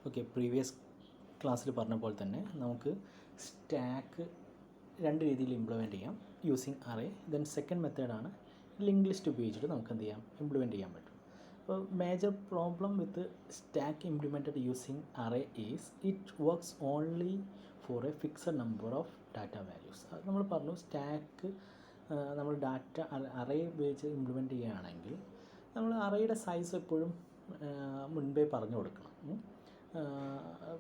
Okay, previous ക്ലാസ്സിൽ പറഞ്ഞ പോലെ തന്നെ നമുക്ക് സ്റ്റാക്ക് രണ്ട് രീതിയിൽ ഇംപ്ലിമെൻറ്റ് ചെയ്യാം, യൂസിങ് അറേ. ദെൻ സെക്കൻഡ് മെത്തേഡാണ് ലിങ്ക് ലിസ്റ്റ് ഉപയോഗിച്ചിട്ട് നമുക്ക് എന്ത് ചെയ്യാം, ഇംപ്ലിമെൻറ്റ് ചെയ്യാൻ പറ്റും. അപ്പോൾ major problem with stack implemented using array is it works only for a fixed number of data values. അത് നമ്മൾ പറഞ്ഞു, സ്റ്റാക്ക് നമ്മൾ ഡാറ്റ അറേ ഉപയോഗിച്ച് ഇംപ്ലിമെൻറ്റ് ചെയ്യുകയാണെങ്കിൽ നമ്മൾ അറേയുടെ സൈസ് എപ്പോഴും മുൻപേ പറഞ്ഞു കൊടുക്കണം.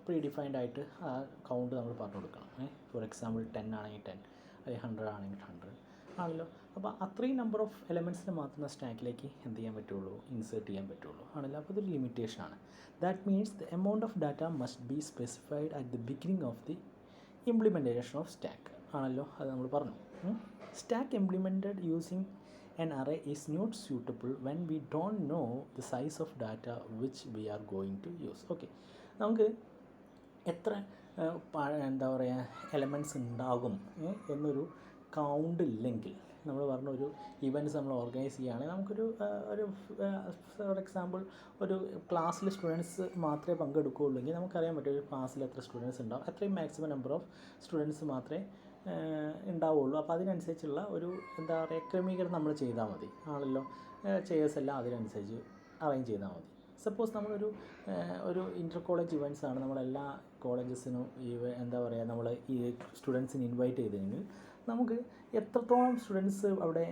പ്രീ ഡിഫൈൻഡ് ആയിട്ട് ആ കൗണ്ട് നമ്മൾ പറഞ്ഞു കൊടുക്കണം. ഫോർ എക്സാമ്പിൾ 10 ആണെങ്കിൽ 10, അല്ലെങ്കിൽ 100 ആണെങ്കിൽ 100 ആണല്ലോ. അപ്പോൾ അത്രയും നമ്പർ ഓഫ് എലമെൻറ്റ്സിന് മാത്രമേ സ്റ്റാക്കിലേക്ക് എന്ത് ചെയ്യാൻ പറ്റുള്ളൂ, ഇൻസേർട്ട് ചെയ്യാൻ പറ്റുള്ളൂ ആണല്ലോ. അപ്പോൾ ഇതൊരു ലിമിറ്റേഷനാണ്. That means the amount of data must be specified at the beginning of the implementation of stack ആണല്ലോ. അത് നമ്മൾ പറഞ്ഞു. Stack implemented using an array is not suitable when we don't know the size of data which we are going to use. Okay, നമുക്ക് എത്ര എന്താ പറയുക elements ഉണ്ടാകും എന്നൊരു കൗണ്ട് ഇല്ലെങ്കിൽ, നമ്മൾ പറഞ്ഞ ഒരു ഇവൻറ്റ്സ് നമ്മൾ ഓർഗനൈസ് ചെയ്യുകയാണെങ്കിൽ നമുക്കൊരു ഫോർ എക്സാമ്പിൾ ഒരു ക്ലാസ്സിൽ സ്റ്റുഡൻസ് മാത്രമേ പങ്കെടുക്കുകയുള്ളൂ എങ്കിൽ നമുക്കറിയാൻ പറ്റും ഒരു ക്ലാസ്സിൽ എത്ര സ്റ്റുഡൻസ് ഉണ്ടാവും, അത്രയും മാക്സിമം നമ്പർ ഓഫ് സ്റ്റുഡൻസ് മാത്രമേ ഉണ്ടാവുള്ളൂ. അപ്പോൾ അതിനനുസരിച്ചുള്ള ഒരു എന്താ പറയുക ക്രമീകരണം നമ്മൾ ചെയ്താൽ മതി ആണല്ലോ. ചെയേഴ്സ് എല്ലാം അതിനനുസരിച്ച് അറേഞ്ച് ചെയ്താൽ മതി. സപ്പോസ് നമ്മളൊരു ഇൻ്റർ കോളേജ് ഇവൻറ്റ്സ് ആണ്, നമ്മളെല്ലാ കോളേജസിനും എന്താ പറയുക നമ്മൾ ഈ സ്റ്റുഡൻസിന് ഇൻവൈറ്റ് ചെയ്തെങ്കിൽ നമുക്ക് എത്രത്തോളം സ്റ്റുഡൻസ് അവിടെ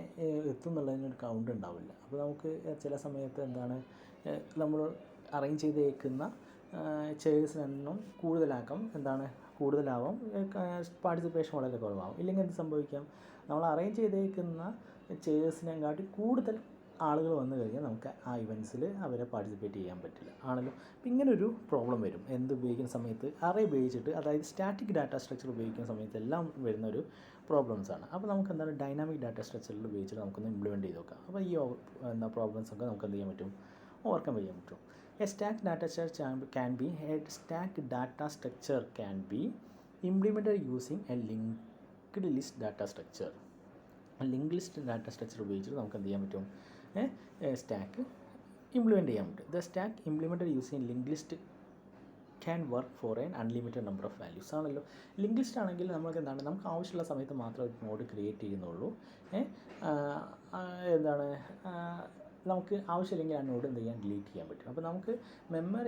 എത്തും എന്നുള്ളതിനൊരു കൗണ്ട് ഉണ്ടാവില്ല. അപ്പോൾ നമുക്ക് ചില സമയത്ത് എന്താണ് നമ്മൾ അറേഞ്ച് ചെയ്തേക്കുന്ന ചെയേഴ്സിനെണ്ണം കൂടുതലാവും, പാർട്ടിസിപ്പേഷൻ വളരെ കുറവാകും. ഇല്ലെങ്കിൽ എന്ത് സംഭവിക്കാം, നമ്മൾ അറേഞ്ച് ചെയ്തേക്കുന്ന ചെയേഴ്സിനെക്കാട്ടി കൂടുതൽ ആളുകൾ വന്നു കഴിഞ്ഞാൽ നമുക്ക് ആ ഇവൻറ്റ്സിൽ അവരെ പാർട്ടിസിപ്പേറ്റ് ചെയ്യാൻ പറ്റില്ല ആണല്ലോ. അപ്പോൾ ഇങ്ങനൊരു പ്രോബ്ലം വരും എന്ത് ഉപയോഗിക്കുന്ന സമയത്ത്, അറേ ഉപയോഗിച്ചിട്ട്, അതായത് സ്റ്റാറ്റിക് ഡാറ്റ സ്ട്രക്ചർ ഉപയോഗിക്കുന്ന സമയത്ത് എല്ലാം വരുന്നൊരു പ്രോബ്ലംസാണ്. അപ്പോൾ നമുക്ക് എന്താണ് ഡൈനാമിക് ഡാറ്റ സ്ട്രക്ചറിൽ ഉപയോഗിച്ചിട്ട് നമുക്കൊന്ന് ഇംപ്ലിമെൻറ്റ് ചെയ്ത് നോക്കാം. അപ്പോൾ ഈ പ്രോബ്ലംസൊക്കെ നമുക്ക് എന്ത് ചെയ്യാൻ പറ്റും, ഓവർകം ചെയ്യാൻ പറ്റും. A stack data structure can be implemented using a linked list data structure. Link list data structure ഉപയോഗിച്ചിട്ട് നമുക്ക് എന്ത് ചെയ്യാൻ പറ്റും, സ്റ്റാക്ക് ഇംപ്ലിമെൻറ്റ് ചെയ്യാൻ പറ്റും. The stack implemented using link list can work for N unlimited number of values ആണല്ലോ. Link list ആണെങ്കിൽ നമുക്ക് എന്താണ്, നമുക്ക് ആവശ്യമുള്ള സമയത്ത് മാത്രം ഒരു നോഡ് ക്രിയേറ്റ് ചെയ്യുന്നുള്ളൂ. നമുക്ക് ആവശ്യമില്ലെങ്കിൽ ആ നോഡ് എന്ത് ചെയ്യാൻ, ഡിലീറ്റ് ചെയ്യാൻ പറ്റും. അപ്പോൾ നമുക്ക്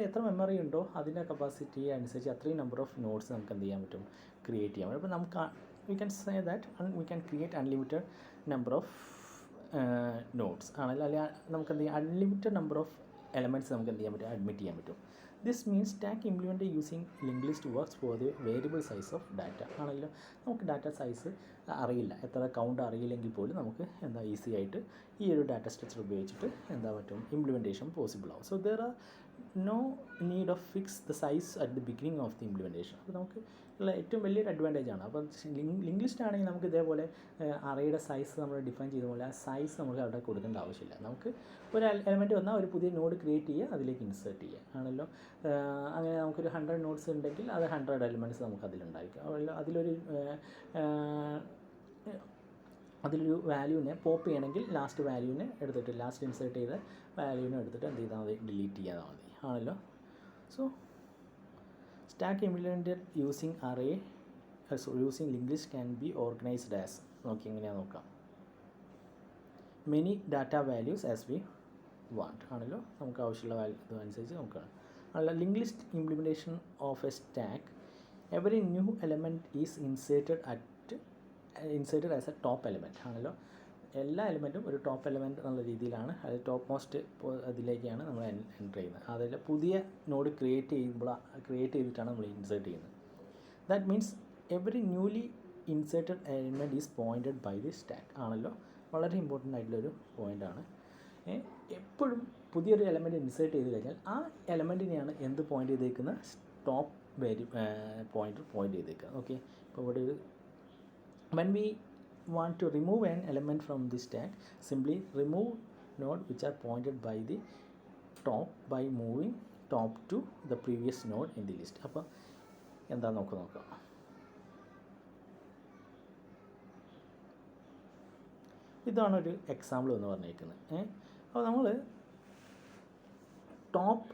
എത്ര മെമ്മറി ഉണ്ടോ അതിൻ്റെ കപ്പാസിറ്റി അനുസരിച്ച് അത്രയും നമ്പർ ഓഫ് നോഡ്സ് നമുക്ക് എന്ത് ചെയ്യാൻ പറ്റും, ക്രിയേറ്റ് ചെയ്യാൻ പറ്റും. അപ്പോൾ നമുക്ക് we can say that we can create unlimited number of nodes ആണല്ലോ. അല്ലെങ്കിൽ നമുക്ക് എന്ത് ചെയ്യാം, അൺലിമിറ്റഡ് നമ്പർ ഓഫ് എലമെൻറ്റ്സ് നമുക്ക് എന്ത് ചെയ്യാൻ പറ്റും, അഡ്മിറ്റ് ചെയ്യാൻ പറ്റും. This means stack implement using link list works for the variable size of data ആണല്ലോ. നമുക്ക് ഡാറ്റ സൈസ് അറിയില്ല, എത്ര കൗണ്ട് അറിയില്ലെങ്കിൽ പോലും നമുക്ക് എന്താ ഈസി ആയിട്ട് ഈ ഒരു ഡാറ്റ സ്ട്രക്ചർ ഉപയോഗിച്ചിട്ട് എന്താ പറ്റും, ഇംപ്ലിമെൻറ്റേഷൻ പോസിബിൾ ആവും. So there are no need of fix the size at the beginning of the implementation. അപ്പോൾ നമുക്ക് ഉള്ള ഏറ്റവും വലിയൊരു അഡ്വാൻറ്റേജ് ആണ്. അപ്പോൾ ലിങ്ക് ലിസ്റ്റ് ആണെങ്കിൽ നമുക്ക് ഇതേപോലെ അറേയുടെ സൈസ് നമ്മൾ ഡിഫൈൻ ചെയ്ത പോലെ ആ സൈസ് നമുക്ക് അവിടെ കൊടുക്കേണ്ട ആവശ്യമില്ല. നമുക്ക് ഒരു എലമെൻറ്റ് വന്നാൽ ഒരു പുതിയ നോഡ് ക്രിയേറ്റ് ചെയ്യുക, അതിലേക്ക് ഇൻസേർട്ട് ചെയ്യുക ആണല്ലോ. അങ്ങനെ നമുക്കൊരു 100 നോഡ്സ് ഉണ്ടെങ്കിൽ അത് 100 എലമെൻറ്റ്സ് നമുക്ക് അതിലുണ്ടായിരിക്കും. അതിലൊരു വാല്യൂവിനെ പോപ്പ് ചെയ്യണമെങ്കിൽ ലാസ്റ്റ് വാല്യൂവിനെ എടുത്തിട്ട്, ലാസ്റ്റ് ഇൻസേർട്ട് ചെയ്ത വാല്യൂവിനെ എടുത്തിട്ട് എന്ത് ചെയ്താൽ മതി, ഡിലീറ്റ് ചെയ്താൽ മതി ആണല്ലോ. So stack implemented using link list can be organised as, എങ്ങനെയാണെന്ന് നോക്കാം. Many data values as we want ആണല്ലോ. നമുക്ക് ആവശ്യമുള്ള വാല്യൂ അനുസരിച്ച് നോക്കണം ആണല്ലോ. Link list implementation of A stack, every new element is inserted as A top element ആണല്ലോ. എല്ലാ എലമെൻറ്റും ഒരു ടോപ്പ് എലമെൻറ്റ് എന്നുള്ള രീതിയിലാണ്, അത് ടോപ്പ് മോസ്റ്റ് അതിലേക്കാണ് നമ്മൾ എൻ്റർ ചെയ്യുന്നത്. അതിൽ പുതിയ നോഡ് ക്രിയേറ്റ് ചെയ്തിട്ടാണ് നമ്മൾ ഇൻസേർട്ട് ചെയ്യുന്നത്. That means every newly inserted element is pointed by the stack ആണല്ലോ. വളരെ ഇമ്പോർട്ടൻ്റ് ആയിട്ടുള്ളൊരു പോയിൻ്റാണ്. എപ്പോഴും പുതിയൊരു എലമെൻറ്റ് ഇൻസേർട്ട് ചെയ്ത് കഴിഞ്ഞാൽ ആ എലമെൻറ്റിനെയാണ് എന്ത് പോയിൻ്റ് ചെയ്തേക്കുന്നത്, ടോപ്പ് പോയിൻ്റ് ചെയ്തേക്കുക. ഓക്കെ, ഇപ്പോൾ ഇവിടെ ഒരു when we want to remove an element from the stack, simply remove node which are pointed by the top by moving top to the previous node in the list. അപ്പോൾ എന്താ നോക്കാം. ഇതാണ് ഒരു example എന്ന് പറഞ്ഞേക്കുന്നത്. അപ്പോൾ നമ്മൾ ടോപ്പ്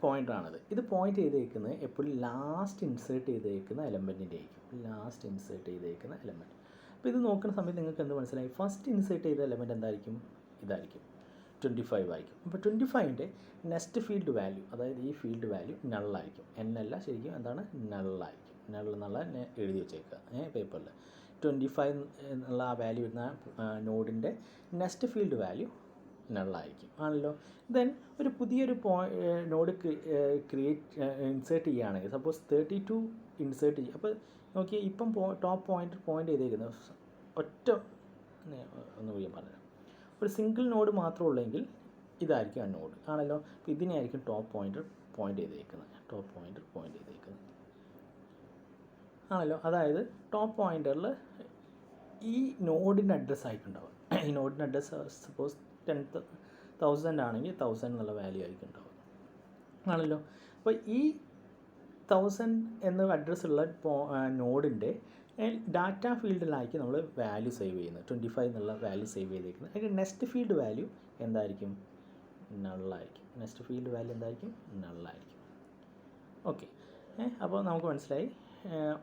പോയിൻ്റാണിത്. ഇത് പോയിൻ്റ് ചെയ്തേക്കുന്നത് എപ്പോഴും ലാസ്റ്റ് ഇൻസേർട്ട് ചെയ്തേക്കുന്ന എലമെൻറ്റിൻ്റെ ആയിരിക്കും. ലാസ്റ്റ് ഇൻസേർട്ട് ചെയ്തേക്കുന്ന എലമെൻറ്റ്. അപ്പോൾ ഇത് നോക്കുന്ന സമയത്ത് നിങ്ങൾക്ക് എന്ത് മനസ്സിലായി? ഫസ്റ്റ് ഇൻസേർട്ട് ചെയ്ത എലമെൻറ്റ് എന്തായിരിക്കും? ഇതായിരിക്കും, 25 ആയിരിക്കും. അപ്പോൾ 25ൻ്റെ നെക്സ്റ്റ് ഫീൽഡ് വാല്യൂ, അതായത് ഈ ഫീൽഡ് വാല്യൂ നള്ളായിരിക്കും. എന്നല്ല, ശരിക്കും എന്താണ്? നള്ളായിരിക്കും. നൾ എന്നുള്ള എഴുതി വെച്ചേക്കുക പേപ്പറിൽ. 25 എന്നുള്ള ആ വാല്യൂ വരുന്ന നോഡിൻ്റെ നെക്സ്റ്റ് ഫീൽഡ് വാല്യൂ നള്ളായിരിക്കും ആണല്ലോ. ദെൻ ഒരു പുതിയൊരു നോഡ് ഇൻസേർട്ട് ചെയ്യുകയാണെങ്കിൽ, സപ്പോസ് 32 ഇൻസേർട്ട് ചെയ്യും. അപ്പോൾ നോക്കിയാൽ ഇപ്പം ടോപ്പ് പോയിൻ്റ് ചെയ്തേക്കുന്നത് ഒറ്റ ഒന്ന് ഞാൻ പറഞ്ഞുതരാം. ഒരു സിംഗിൾ നോഡ് മാത്രമേ ഉള്ളെങ്കിൽ ഇതായിരിക്കും ആ നോഡ് ആണല്ലോ. അപ്പോൾ ഇതിനെയായിരിക്കും ടോപ്പ് പോയിൻ്റ് ചെയ്തേക്കുന്നത്. ടോപ്പ് പോയിൻ്റ് ചെയ്തേക്കുന്നത് ആണല്ലോ. അതായത് ടോപ്പ് പോയിൻ്ററിൽ ഈ നോഡിൻ്റെ അഡ്രസ്സ് ആയിട്ടുണ്ടാവുക. ഈ നോഡിൻ്റെ അഡ്രസ്സ് സപ്പോസ് 10,000 ആണെങ്കിൽ 1000 എന്നുള്ള വാല്യൂ ആയിരിക്കും ഉണ്ടാവുക ആണല്ലോ. അപ്പോൾ ഈ 1000 എന്ന അഡ്രസ്സുള്ള നോഡിൻ്റെ ഡാറ്റ ഫീൽഡിലായിരിക്കും നമ്മൾ വാല്യൂ സേവ് ചെയ്യുന്നത്. 25 എന്നുള്ള വാല്യൂ സേവ് ചെയ്തേക്കുന്നത്. അതിൻ്റെ നെക്സ്റ്റ് ഫീൽഡ് വാല്യൂ എന്തായിരിക്കും? നള്ളായിരിക്കും. നെക്സ്റ്റ് ഫീൽഡ് വാല്യൂ എന്തായിരിക്കും? നള്ളായിരിക്കും. ഓക്കെ. അപ്പോൾ നമുക്ക് മനസ്സിലായി,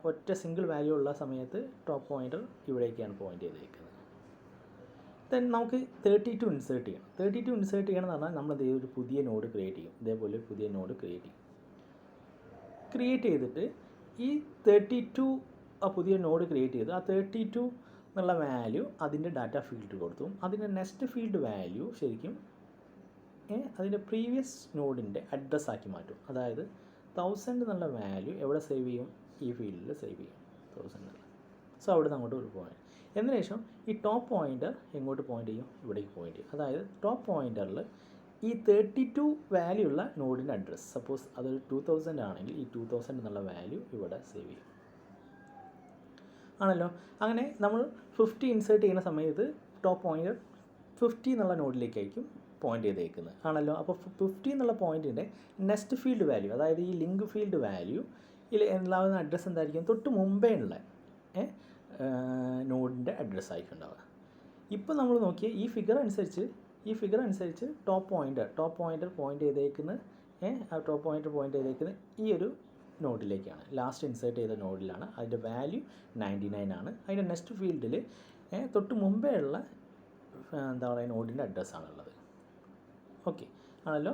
ഒറ്റ സിംഗിൾ വാല്യൂ ഉള്ള സമയത്ത് ടോപ്പ് പോയിൻ്റർ ഇവിടേക്കാണ് പോയിൻ്റ് ചെയ്തേക്കുന്നത്. ദെൻ നമുക്ക് 32 ഇൻസേർട്ട് ചെയ്യണം. 32 ഇൻസേർട്ട് ചെയ്യണമെന്ന് പറഞ്ഞാൽ നമ്മൾ ഒരു പുതിയ നോഡ് ക്രിയേറ്റ് ചെയ്യും. ഇതേപോലെ ഒരു പുതിയ നോഡ് ക്രിയേറ്റ് ചെയ്തിട്ട് ഈ 32 ആ പുതിയ നോഡ് ക്രിയേറ്റ് ചെയ്ത് ആ 32 എന്നുള്ള വാല്യൂ അതിൻ്റെ ഡാറ്റ ഫീൽഡ് കൊടുത്തു. അതിൻ്റെ നെക്സ്റ്റ് ഫീൽഡ് വാല്യൂ ശരിക്കും അതിൻ്റെ പ്രീവിയസ് നോഡിൻ്റെ അഡ്രസ്സാക്കി മാറ്റും. അതായത് 1000 എന്നുള്ള വാല്യൂ എവിടെ സേവ് ചെയ്യും? ഈ ഫീൽഡിൽ സേവ് ചെയ്യും 1000 എന്നുള്ള. സോ അവിടെ നിന്ന് അങ്ങോട്ട് ഒരു പോയിൻ്റ്. എന്നതിന് ശേഷം ഈ ടോപ്പ് പോയിൻ്റർ എങ്ങോട്ട് പോയിൻ്റ് ചെയ്യും? ഇവിടേക്ക് പോയിൻ്റ് ചെയ്യും. അതായത് ടോപ്പ് പോയിൻ്ററിൽ ഈ 32 വാല്യൂ ഉള്ള നോഡിൻ്റെ അഡ്രസ്സ്, സപ്പോസ് അതൊരു 2000 ആണെങ്കിൽ ഈ 2000 എന്നുള്ള വാല്യൂ ഇവിടെ സേവ് ചെയ്യും ആണല്ലോ. അങ്ങനെ നമ്മൾ 50 ഇൻസേർട്ട് ചെയ്യുന്ന സമയത്ത് ടോപ്പ് പോയിൻ്റർ 50 എന്നുള്ള നോഡിലേക്കായിരിക്കും പോയിൻ്റ് ചെയ്തേക്കുന്നത് ആണല്ലോ. അപ്പോൾ 50 എന്നുള്ള പോയിൻറ്റിൻ്റെ നെക്സ്റ്റ് ഫീൽഡ് വാല്യൂ, അതായത് ഈ ലിങ്ക് ഫീൽഡ് വാല്യൂ ഉണ്ടാകുന്ന അഡ്രസ്സ് എന്തായിരിക്കും? തൊട്ട് മുമ്പേ ഉള്ള നോഡിൻ്റെ അഡ്രസ്സായിരിക്കും ഉണ്ടാവുക. ഇപ്പോൾ നമ്മൾ നോക്കിയാൽ ഈ ഫിഗർ അനുസരിച്ച് ടോപ്പ് പോയിൻ്റർ പോയിൻ്റ് ചെയ്തേക്കുന്നത് ഈ ഒരു നോഡിലേക്കാണ്. ലാസ്റ്റ് ഇൻസേർട്ട് ചെയ്ത നോഡിലാണ്. അതിൻ്റെ വാല്യൂ 99 ആണ്. അതിൻ്റെ നെക്സ്റ്റ് ഫീൽഡിൽ തൊട്ട് മുമ്പേ ഉള്ള എന്താ പറയുക നോഡിൻ്റെ അഡ്രസ്സാണുള്ളത്. ഓക്കെ ആണല്ലോ.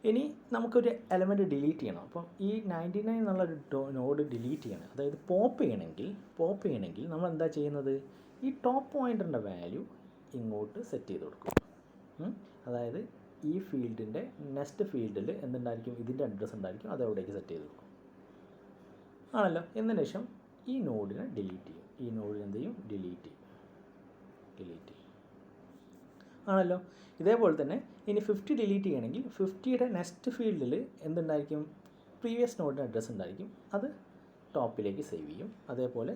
ഇനി നമുക്കൊരു എലമെൻറ്റ് ഡിലീറ്റ് ചെയ്യണം. അപ്പം ഈ 99 എന്നുള്ളൊരു നോഡ് ഡിലീറ്റ് ചെയ്യണം, അതായത് പോപ്പ് ചെയ്യണമെങ്കിൽ നമ്മൾ എന്താ ചെയ്യുന്നത്? ഈ ടോപ്പ് പോയിൻ്ററിൻ്റെ വാല്യൂ ഇങ്ങോട്ട് സെറ്റ് ചെയ്ത് കൊടുക്കും. അതായത് ഈ ഫീൽഡിൻ്റെ നെക്സ്റ്റ് ഫീൽഡിൽ എന്തുണ്ടായിരിക്കും? ഇതിൻ്റെ അഡ്രസ്സ് ഉണ്ടായിരിക്കും. അത് എവിടേക്ക് സെറ്റ് ചെയ്ത് കൊടുക്കും ആണല്ലോ. എന്നതിന് ശേഷം ഈ നോഡിനെ ഡിലീറ്റ് ചെയ്യും. ഈ നോഡിനെ എന്ത് ചെയ്യും? ഡിലീറ്റ് ചെയ്യും ആണല്ലോ. ഇതേപോലെ തന്നെ ഇനി 50 ഡിലീറ്റ് ചെയ്യണമെങ്കിൽ 50യുടെ നെക്സ്റ്റ് ഫീൽഡിൽ എന്തുണ്ടായിരിക്കും? പ്രീവിയസ് നോഡിൻ്റെ അഡ്രസ്സ് ഉണ്ടായിരിക്കും. അത് ടോപ്പിലേക്ക് സേവ് ചെയ്യും. അതേപോലെ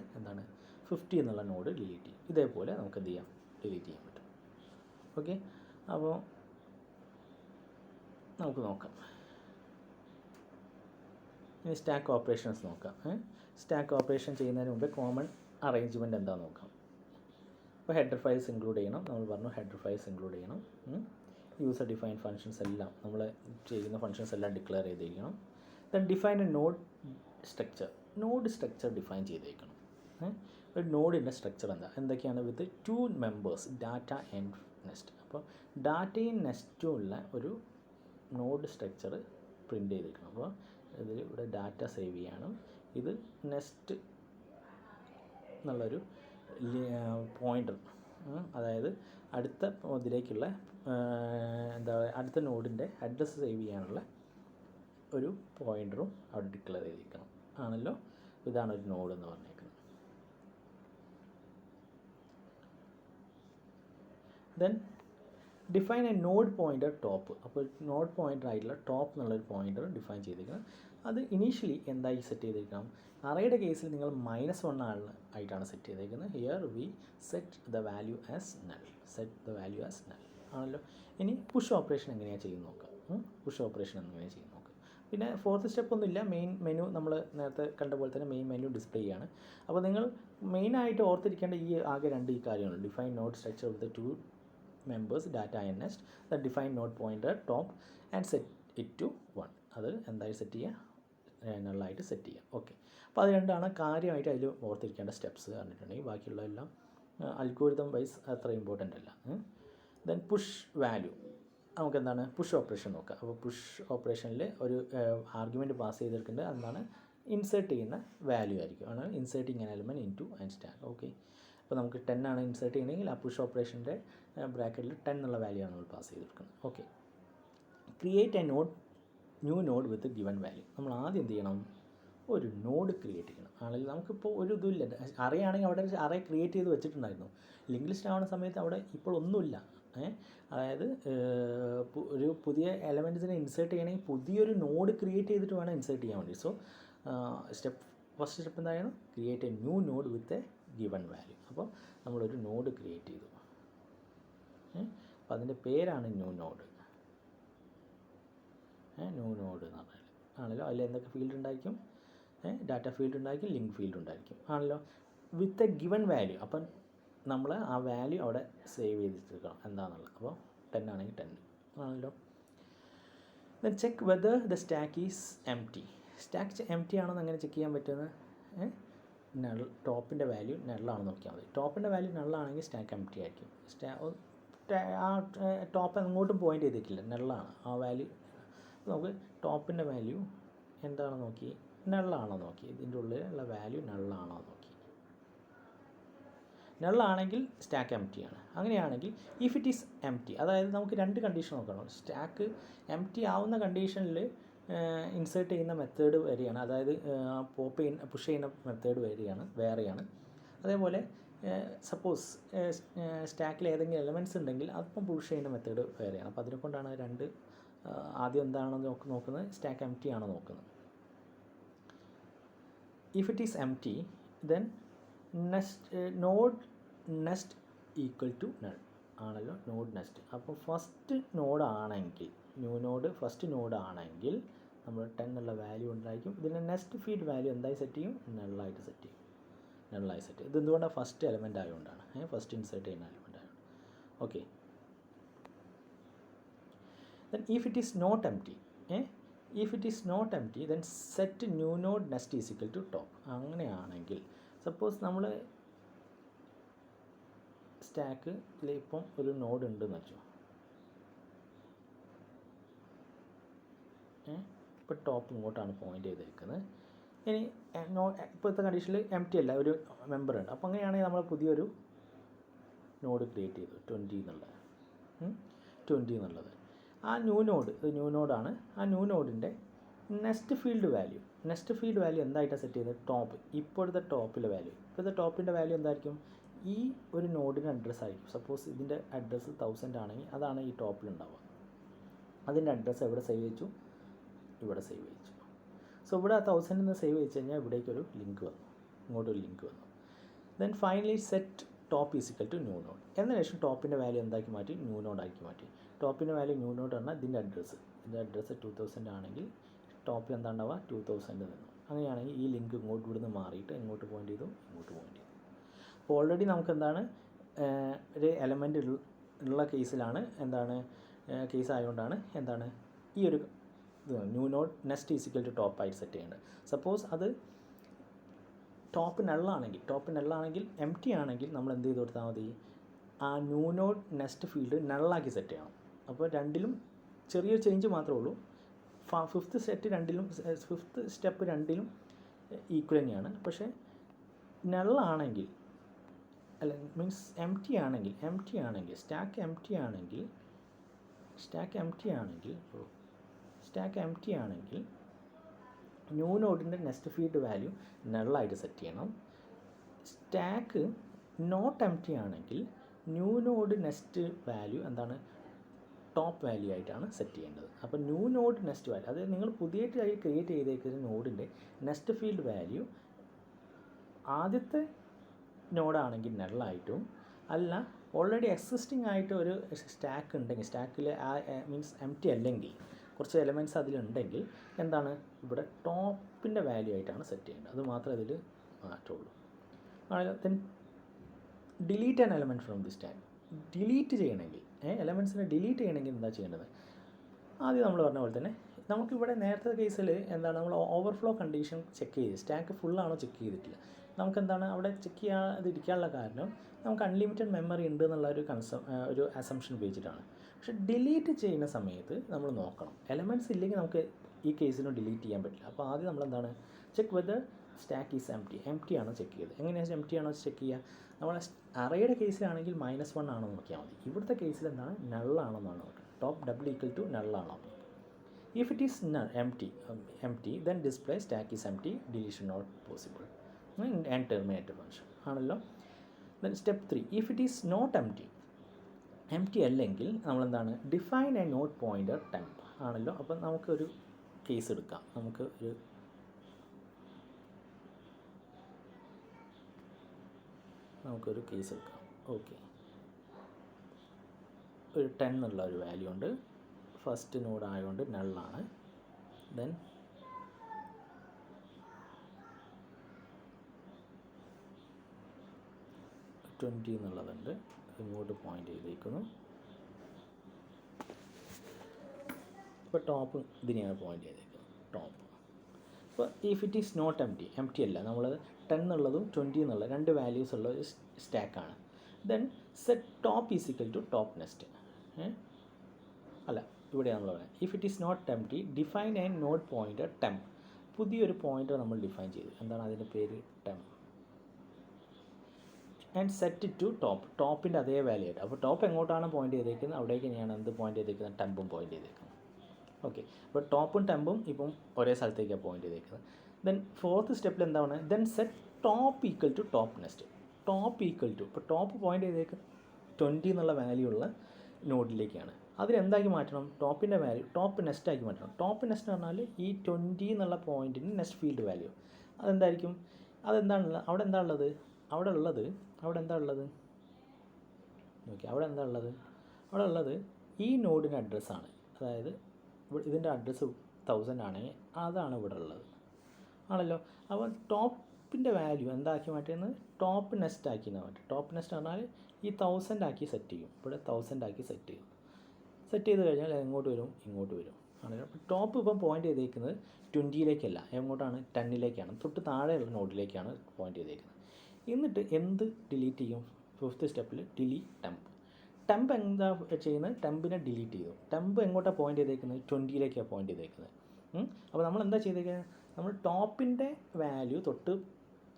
50 എന്നുള്ള നോഡ് ഡിലീറ്റ് ചെയ്യും. ഇതേപോലെ നമുക്ക് എന്ത് ചെയ്യാം? ഡിലീറ്റ് ചെയ്യാൻ പറ്റും. ഓക്കെ. അപ്പോൾ നമുക്ക് നോക്കാം. ഇനി സ്റ്റാക്ക് ഓപ്പറേഷൻസ് നോക്കാം. സ്റ്റാക്ക് ഓപ്പറേഷൻ ചെയ്യുന്നതിന് മുമ്പേ കോമൺ അറേഞ്ച്മെൻറ്റ് എന്താണെന്ന് നോക്കാം. അപ്പോൾ ഹെഡർ ഫയൽസ് ഇൻക്ലൂഡ് ചെയ്യണം. നമ്മൾ പറഞ്ഞു ഹെഡർ ഫയൽസ് ഇൻക്ലൂഡ് ചെയ്യണം. യൂസർ ഡിഫൈൻ ഫങ്ഷൻസ് എല്ലാം നമ്മൾ ചെയ്യുന്ന ഫങ്ഷൻസ് എല്ലാം ഡിക്ലെയർ ചെയ്തിരിക്കണം. Then define A node structure define ചെയ്തേക്കണം. ഒരു നോഡിൻ്റെ സ്ട്രക്ചർ എന്തൊക്കെയാണ്? വിത്ത് 2 മെമ്പേഴ്സ് ഡാറ്റ ആൻഡ് നെക്സ്റ്റ്. അപ്പോൾ ഡാറ്റയും നെക്സ്റ്റും ഉള്ള ഒരു നോഡ് സ്ട്രക്ചർ പ്രിൻ്റ് ചെയ്തേക്കണം. അപ്പോൾ ഇതിൽ ഇവിടെ ഡാറ്റ സേവ് ചെയ്യണം. ഇത് നെക്സ്റ്റ് എന്നുള്ളൊരു പോയിൻ്റർ, അതായത് അടുത്ത ഇതിലേക്കുള്ള അടുത്ത നോഡിൻ്റെ അഡ്രസ്സ് സേവ് ചെയ്യാനുള്ള ഒരു പോയിൻ്ററും അവിടെ ഡിക്ലെയർ ചെയ്തിരിക്കണം ആണല്ലോ. ഇതാണ് ഒരു നോഡ് എന്ന് പറഞ്ഞേക്കുന്നത്. Then define A node pointer top. അപ്പോൾ നോഡ് പോയിൻ്റർ ആയിട്ടുള്ള ടോപ്പ് എന്നുള്ളൊരു പോയിൻ്റർ ഡിഫൈൻ ചെയ്തിരിക്കണം. അത് ഇനീഷ്യലി എന്തായി സെറ്റ് ചെയ്തിരിക്കണം? അറേയുടെ കേസിൽ നിങ്ങൾ -1 ആയിട്ടാണ് സെറ്റ് ചെയ്തേക്കുന്നത്. Here we set the value as null ആണല്ലോ. ഇനി പുഷ് ഓപ്പറേഷൻ എങ്ങനെയാണ് ചെയ്യുന്നത് നോക്കാം. പിന്നെ ഫോർത്ത് സ്റ്റെപ്പ് ഒന്നുമില്ല. മെയിൻ മെനു നമ്മൾ നേരത്തെ കണ്ട പോലെ തന്നെ മെയിൻ മെനു ഡിസ്പ്ലേ ചെയ്യാണ്. അപ്പോൾ നിങ്ങൾ മെയിനായിട്ട് ഓർത്തിരിക്കേണ്ട ആകെ 2 കാര്യങ്ങൾ: define node structure with 2 members data and next, the define node pointer top and set it to 1. അത് എന്തായി സെറ്റ് ചെയ്യുക, നള്ളായിട്ട് സെറ്റ് ചെയ്യുക. ഓക്കെ, അപ്പോൾ അത് രണ്ടാണ് കാര്യമായിട്ട് അതിൽ ഓർത്തിരിക്കേണ്ട സ്റ്റെപ്സ് പറഞ്ഞിട്ടുണ്ടെങ്കിൽ. ബാക്കിയുള്ള എല്ലാം അൽഗോരിതം വൈസ് അത്ര ഇമ്പോർട്ടൻ്റ് അല്ല. ദെൻ പുഷ് വാല്യൂ, നമുക്ക് എന്താണ് പുഷ് ഓപ്പറേഷൻ നോക്കാം. അപ്പോൾ പുഷ് ഓപ്പറേഷനിൽ ഒരു ആർഗ്യുമെൻറ്റ് പാസ് ചെയ്തെടുക്കേണ്ടത് എന്താണ്, ഇൻസേർട്ട് ചെയ്യുന്ന വാല്യൂ ആയിരിക്കും. ആണ് inserting an element in two and stack. Okay, അപ്പോൾ നമുക്ക് 10 ആണ് ഇൻസേർട്ട് ചെയ്യണമെങ്കിൽ ആ പുഷ് ഓപ്പറേഷൻ്റെ ബ്രാക്കറ്റിൽ 10 എന്നുള്ള വാല്യൂ ആണ് നമ്മൾ പാസ് ചെയ്തെടുക്കുന്നത്. Okay, create A new node with given value. നമ്മൾ ആദ്യം എന്ത് ചെയ്യണം, ഒരു നോഡ് ക്രിയേറ്റ് ചെയ്യണം. ആണെങ്കിൽ നമുക്കിപ്പോൾ ഒരു ഇതുമില്ല, അറിയാണെങ്കിൽ അവിടെ അറേ ക്രിയേറ്റ് ചെയ്ത് വെച്ചിട്ടുണ്ടായിരുന്നു. ലിങ്ക് ലിസ്റ്റ് ആവുന്ന സമയത്ത് അവിടെ ഇപ്പോൾ ഒന്നുമില്ല. അതായത് ഒരു പുതിയ എലമെൻറ്റ്സിനെ ഇൻസേർട്ട് ചെയ്യണമെങ്കിൽ പുതിയൊരു നോഡ് ക്രിയേറ്റ് ചെയ്തിട്ട് വേണം ഇൻസേർട്ട് ചെയ്യാൻ വേണ്ടി. സോ ഫസ്റ്റ് സ്റ്റെപ്പ് എന്തായിരുന്നു, create A new node with a given value. അപ്പോൾ നമ്മളൊരു നോഡ് ക്രിയേറ്റ് ചെയ്തു. അപ്പോൾ അതിൻ്റെ പേരാണ് ന്യൂ നോഡ്. ന്യൂ നോഡ് എന്ന് പറഞ്ഞാൽ ആണല്ലോ, അതിൽ എന്തൊക്കെ ഫീൽഡ് ഉണ്ടായിരിക്കും, ഡാറ്റ ഫീൽഡ് ഉണ്ടായിരിക്കും, ലിങ്ക് ഫീൽഡ് ഉണ്ടായിരിക്കും ആണല്ലോ, വിത്ത് എ ഗിവൺ വാല്യൂ. അപ്പം നമ്മൾ ആ വാല്യൂ അവിടെ സേവ് ചെയ്തിരിക്കണം എന്താണെന്നുള്ളത്. അപ്പോൾ 10 ആണെങ്കിൽ 10 ആണല്ലോ. Then check whether the stack is empty. Stack empty ആണോ എന്ന് എങ്ങനെ ചെക്ക് ചെയ്യാൻ പറ്റുന്നത്, ടോപ്പിൻ്റെ വാല്യൂ നള്ളാണെന്ന് നോക്കിയാൽ മതി. ടോപ്പിൻ്റെ വാല്യൂ നള്ളാണെങ്കിൽ സ്റ്റാക്ക് എംപ്റ്റി ആയിരിക്കും. ആ ടോപ്പ് അങ്ങോട്ടും പോയിൻ്റ് ചെയ്തിട്ടില്ല, നള്ളാണ് ആ വാല്യൂ. നമുക്ക് ടോപ്പിൻ്റെ വാല്യൂ എന്താണെന്ന് നോക്കി, നള്ളാണോ നോക്കി, ഇതിൻ്റെ ഉള്ളിലുള്ള വാല്യൂ നള്ളാണോ നോക്കി. നള്ളാണെങ്കിൽ സ്റ്റാക്ക് എംപ്റ്റി ആണ്. അങ്ങനെയാണെങ്കിൽ ഇഫ് ഇറ്റ് ഈസ് എംപ്റ്റി, അതായത് നമുക്ക് രണ്ട് കണ്ടീഷൻ നോക്കണം. സ്റ്റാക്ക് എംപ്റ്റി ആവുന്ന കണ്ടീഷനിൽ ഇൻസേർട്ട് ചെയ്യുന്ന മെത്തേഡ് വരെയാണ്, അതായത് പുഷ് ചെയ്യുന്ന മെത്തേഡ് വേറെയാണ്. അതേപോലെ സപ്പോസ് സ്റ്റാക്കിൽ ഏതെങ്കിലും എലമെൻറ്റ്സ് ഉണ്ടെങ്കിൽ അതിപ്പം പുഷ് ചെയ്യുന്ന മെത്തേഡ് വേറെയാണ്. അപ്പോൾ അതിനെക്കൊണ്ടാണ് രണ്ട് ആദ്യം എന്താണെന്ന് നോക്കുന്നത്, സ്റ്റാക്ക് എംപ്റ്റി ആണോ നോക്കുന്നത്. If it is empty then node next equal to null ആണല്ലോ, നോഡ് നെസ്റ്റ്. അപ്പോൾ ഫസ്റ്റ് നോഡ് ആണെങ്കിൽ, ന്യൂ നോഡ് ഫസ്റ്റ് നോഡ് ആണെങ്കിൽ നമ്മൾ 10 എന്നുള്ള വാല്യൂ ഉണ്ടായിരിക്കും. ഇതിൻ്റെ നെക്സ്റ്റ് ഫീൽഡ് വാല്യൂ എന്തായി സെറ്റ് ചെയ്യും, നള്ളായി സെറ്റ് ചെയ്യും. ഇത് എന്തുകൊണ്ടാണ്, ഫസ്റ്റ് എലമെൻ്റ് ആയതുകൊണ്ടാണ്, ഫസ്റ്റ് ഇൻസേർട്ട് ചെയ്യുന്ന എലമെൻ്റ് ആയതുകൊണ്ട്. Okay, then if it is not empty then set new node next is equal to top. അങ്ങനെയാണെങ്കിൽ സപ്പോസ് നമ്മൾ സ്റ്റാക്കിൽ ഇപ്പം ഒരു നോഡ് ഉണ്ടെന്ന് വെച്ചോ, ഇപ്പോൾ ടോപ്പ് ഇങ്ങോട്ടാണ് പോയിൻ്റ് ചെയ്തിരിക്കുന്നത്. ഇനി ഇപ്പോഴത്തെ കണ്ടീഷനിൽ എംപ്റ്റി അല്ല, ഒരു മെമ്പർ ഉണ്ട്. അപ്പോൾ അങ്ങനെയാണെങ്കിൽ നമ്മൾ പുതിയൊരു നോഡ് ക്രിയേറ്റ് ചെയ്തു 20 എന്നുള്ളത്. ആ ന്യൂ നോഡാണ്. ആ ന്യൂ നോഡിൻ്റെ നെക്സ്റ്റ് ഫീൽഡ് വാല്യൂ എന്തായിട്ടാണ് സെറ്റ് ചെയ്തത്, ടോപ്പ്. ഇപ്പോഴത്തെ ടോപ്പിൻ്റെ വാല്യൂ എന്തായിരിക്കും, ഈ ഒരു നോഡിൻ്റെ അഡ്രസ്സ് ആയിരിക്കും. സപ്പോസ് ഇതിൻ്റെ അഡ്രസ്സ് 1000 ആണെങ്കിൽ അതാണ് ഈ ടോപ്പിലുണ്ടാവുക. അതിൻ്റെ അഡ്രസ്സ് എവിടെ സേവ് ചെയ്യിച്ചു, ഇവിടെ സേവ് ചെയ്യിച്ചു. സോ ഇവിടെ 1000 നിന്ന് സേവ് ചെയ്യിച്ചു കഴിഞ്ഞാൽ ഇവിടേക്കൊരു ലിങ്ക് വന്നു, ഇങ്ങോട്ടൊരു ലിങ്ക് വന്നു. Then finally set top is equal to new node. എന്നതിന് ശേഷം ടോപ്പിൻ്റെ വാല്യൂ എന്താക്കി മാറ്റി, ന്യൂ നോഡാക്കി മാറ്റി. ടോപ്പിൻ്റെ വാല്യൂ ന്യൂ നോഡ് പറഞ്ഞാൽ ഇതിൻ്റെ അഡ്രസ്സ് 2000 ആണെങ്കിൽ ടോപ്പിൽ എന്താ ഉണ്ടാവുക, 2000 നിന്നു. അങ്ങനെയാണെങ്കിൽ ഈ ലിങ്ക് ഇവിടുന്ന് മാറിയിട്ട് ഇങ്ങോട്ട് പോയിൻ്റ് ചെയ്തു. അപ്പോൾ ഓൾറെഡി നമുക്ക് എന്താണ്, ഒരു എലമെൻ്റ് ഉള്ള കേസിലാണ്, കേസ് ആയതുകൊണ്ടാണ് ഈ ഒരു new node next is equal to top ആയിട്ട് സെറ്റ് ചെയ്യേണ്ടത്. സപ്പോസ് അത് ടോപ്പ് നള്ളാണെങ്കിൽ എംപ്റ്റി ആണെങ്കിൽ നമ്മൾ എന്ത് ചെയ്ത് കൊടുത്താൽ മതി, ആ ന്യൂ നോഡ് നെക്സ്റ്റ് ഫീൽഡ് നള്ളാക്കി സെറ്റ് ചെയ്യണം. അപ്പോൾ രണ്ടിലും ചെറിയൊരു ചേഞ്ച് മാത്രമേ ഉള്ളൂ. ഫിഫ്ത്ത് സ്റ്റെപ്പ് രണ്ടിലും ഈക്വൽ തന്നെയാണ്. പക്ഷേ നള്ളാണെങ്കിൽ മീൻസ് എംപ്റ്റി ആണെങ്കിൽ സ്റ്റാക്ക് എംപ്റ്റി ആണെങ്കിൽ ന്യൂ നോഡിൻ്റെ നെക്സ്റ്റ് ഫീൽഡ് വാല്യൂ നള്ളായിട്ട് സെറ്റ് ചെയ്യണം. സ്റ്റാക്ക് നോട്ട് എംപ്റ്റി ആണെങ്കിൽ new node next value top value ആയിട്ടാണ് സെറ്റ് ചെയ്യേണ്ടത്. അപ്പോൾ ന്യൂ നോഡ് നെക്സ്റ്റ് വാല്യൂ, അതായത് നിങ്ങൾ പുതിയതായി ക്രിയേറ്റ് ചെയ്തേക്കുന്ന നോഡിൻ്റെ നെക്സ്റ്റ് ഫീൽഡ് വാല്യൂ ആദ്യത്തെ നോഡാണെങ്കിൽ നള്ളായിട്ടും, അല്ല ഓൾറെഡി എക്സിസ്റ്റിംഗ് ആയിട്ട് ഒരു സ്റ്റാക്ക് ഉണ്ടെങ്കിൽ, സ്റ്റാക്കിൽ മീൻസ് എംപ്റ്റി അല്ലെങ്കിൽ കുറച്ച് എലമെൻറ്റ്സ് അതിലുണ്ടെങ്കിൽ ഇവിടെ ടോപ്പിൻ്റെ വാല്യൂ ആയിട്ടാണ് സെറ്റ് ചെയ്യേണ്ടത്. അത് മാത്രമേ അതിൽ മാറ്റുള്ളൂ. Then delete an element from the stack. Delete ചെയ്യണമെങ്കിൽ എലമെൻറ്റ്സിനെ ഡിലീറ്റ് ചെയ്യണമെങ്കിൽ എന്താ ചെയ്യേണ്ടത്, ആദ്യം നമ്മൾ പറഞ്ഞ പോലെ തന്നെ നമുക്കിവിടെ നേരത്തെ കേസിൽ എന്താണ് നമ്മൾ ഓവർഫ്ലോ കണ്ടീഷൻ ചെക്ക് ചെയ്ത് സ്റ്റാക്ക് ഫുള്ളാണോ ചെക്ക് ചെയ്തിട്ടില്ല. നമുക്കെന്താണ് അവിടെ ചെക്ക് ചെയ്യാതിരിക്കാനുള്ള കാരണം നമുക്ക് അൺലിമിറ്റഡ് മെമ്മറി ഉണ്ട് എന്നുള്ള ഒരു അസംഷൻ ഉപയോഗിച്ചിട്ടാണ്. പക്ഷേ ഡിലീറ്റ് ചെയ്യുന്ന സമയത്ത് നമ്മൾ നോക്കണം, എലമെൻറ്റ്സ് ഇല്ലെങ്കിൽ നമുക്ക് ഈ കേസിന് ഡിലീറ്റ് ചെയ്യാൻ പറ്റില്ല. അപ്പോൾ ആദ്യം നമ്മളെന്താണ് check whether stack is empty ആണോ ചെക്ക് ചെയ്ത്. എങ്ങനെയാണ് എംപ്റ്റി ആണോ ചെക്ക് ചെയ്യുക? നമ്മൾ അറേയുടെ കേസിലാണെങ്കിൽ -1 ആണോ നോക്കിയാൽ മതി. ഇവിടുത്തെ കേസിൽ എന്താണ് നള്ളാണെന്നാണ് നോക്കുക. ടോപ്പ് ഡബിൾ ഈക്വൽ ടു നള്ളാണോ. If it is empty, then display stack is empty, deletion not possible, and terminate function ആണല്ലോ. Then step 3, if it is not empty അല്ലെങ്കിൽ നമ്മളെന്താണ് define a node pointer temp ആണല്ലോ. അപ്പം നമുക്കൊരു case എടുക്കാം. നമുക്കൊരു case എടുക്കാം. ഓക്കെ, ഒരു 10 എന്നുള്ള ഒരു വാല്യൂ ഉണ്ട്. ഫസ്റ്റ് നോഡ് ആയതുകൊണ്ട് നള്ളാണ്. ദെൻ ട്വൻറ്റി എന്നുള്ളതുണ്ട്, ഇങ്ങോട്ട് പോയിൻ്റ് ചെയ്തേക്കുന്നു. ഇപ്പോൾ ടോപ്പ് ഇതിനെയാണ് പോയിൻ്റ് ചെയ്തേക്കുന്നത്, ടോപ്പ്. അപ്പോൾ if it is not empty അല്ല, നമ്മൾ 10 എന്നുള്ളതും 20 എന്നുള്ള രണ്ട് വാല്യൂസ് ഉള്ള ഒരു സ്റ്റാക്കാണ്. Then set top is equal to top next. അല്ല, ഇവിടെയാണ് നമ്മൾ പറയുന്നത് if it is not empty define and node pointer temp. പുതിയൊരു പോയിൻ്റർ നമ്മൾ ഡിഫൈൻ ചെയ്തു. എന്താണ് അതിൻ്റെ പേര്? ടെംപ്. ആൻഡ് സെറ്റ് ടു ടോപ്പിൻ്റെ അതേ വാല്യൂ ആയിട്ട്. അപ്പോൾ ടോപ്പ് എങ്ങോട്ടാണ് പോയിൻ്റ് ചെയ്തേക്കുന്നത് അവിടേക്ക് ഞാൻ എന്ത് പോയിൻ്റ് ചെയ്തേക്കുന്നത്? ടെമ്പും പോയിൻ്റ് ചെയ്തേക്കുന്നത്. ഓക്കെ, അപ്പോൾ ടോപ്പും ടെമ്പും ഇപ്പം ഒരേ സ്ഥലത്തേക്കാണ് പോയിൻ്റ് ചെയ്തേക്കുന്നത്. ദെൻ ഫോർത്ത് സ്റ്റെപ്പിൽ എന്താണ്? Then set top equal to top next. Top equal to, ഇപ്പോൾ ടോപ്പ് പോയിൻ്റ് ചെയ്തേക്കുന്നത് 20 എന്നുള്ള വാല്യൂ ഉള്ള നോഡിലേക്കാണ്. അതിനെന്താക്കി മാറ്റണം? ടോപ്പിൻ്റെ വാല്യൂ ടോപ്പ് നെക്സ്റ്റ് ആക്കി മാറ്റണം. ടോപ്പ് നെക്സ്റ്റ് എന്ന് പറഞ്ഞാൽ ഈ 20 എന്നുള്ള പോയിൻറ്റിന് നെക്സ്റ്റ് ഫീൽഡ് വാല്യൂ അതെന്തായിരിക്കും? അതെന്താണുള്ളത്? അവിടെ എന്താ ഉള്ളത്? അവിടെ എന്താ ഉള്ളത്? ഓക്കെ, അവിടെ ഉള്ളത് ഈ നോഡിൻ്റെ അഡ്രസ്സാണ്. അതായത് ഇതിൻ്റെ അഡ്രസ്സ് 1000 ആണെങ്കിൽ അതാണ് ഇവിടെ ഉള്ളത് ആണല്ലോ. അപ്പോൾ ടോപ്പിൻ്റെ വാല്യൂ എന്താക്കി മാറ്റുന്നത്? ടോപ്പ് നെക്സ്റ്റ് ആക്കി മാറ്റും. ടോപ്പ് നെക്സ്റ്റ് പറഞ്ഞാൽ ഈ 1000 ആക്കി സെറ്റ് ചെയ്യും. ഇവിടെ 1000 ആക്കി സെറ്റ് ചെയ്യും. സെറ്റ് ചെയ്ത് കഴിഞ്ഞാൽ ഇങ്ങോട്ട് വരും ആണല്ലോ. അപ്പോൾ ടോപ്പ് ഇപ്പം പോയിൻ്റ് ചെയ്തേക്കുന്നത് 20ലേക്കല്ല, എങ്ങോട്ടാണ്? 10ലേക്കാണ്. തൊട്ട് താഴെയുള്ള നോഡിലേക്കാണ് പോയിൻ്റ് ചെയ്തേക്കുന്നത്. എന്നിട്ട് എന്ത് ഡിലീറ്റ് ചെയ്യും? ഫിഫ്ത്ത് സ്റ്റെപ്പിൽ ടെംപ് എന്താ ചെയ്യുന്നത്? ടെമ്പിനെ ഡിലീറ്റ് ചെയ്തു. ടെമ്പ് എങ്ങോട്ടാണ് പോയിൻ്റ് ചെയ്തേക്കുന്നത്? 20ലേക്കാണ് പോയിൻ്റ് ചെയ്തേക്കുന്നത്. അപ്പോൾ നമ്മൾ എന്താ ചെയ്തേക്കുന്നത്? നമ്മൾ ടോപ്പിൻ്റെ വാല്യൂ തൊട്ട്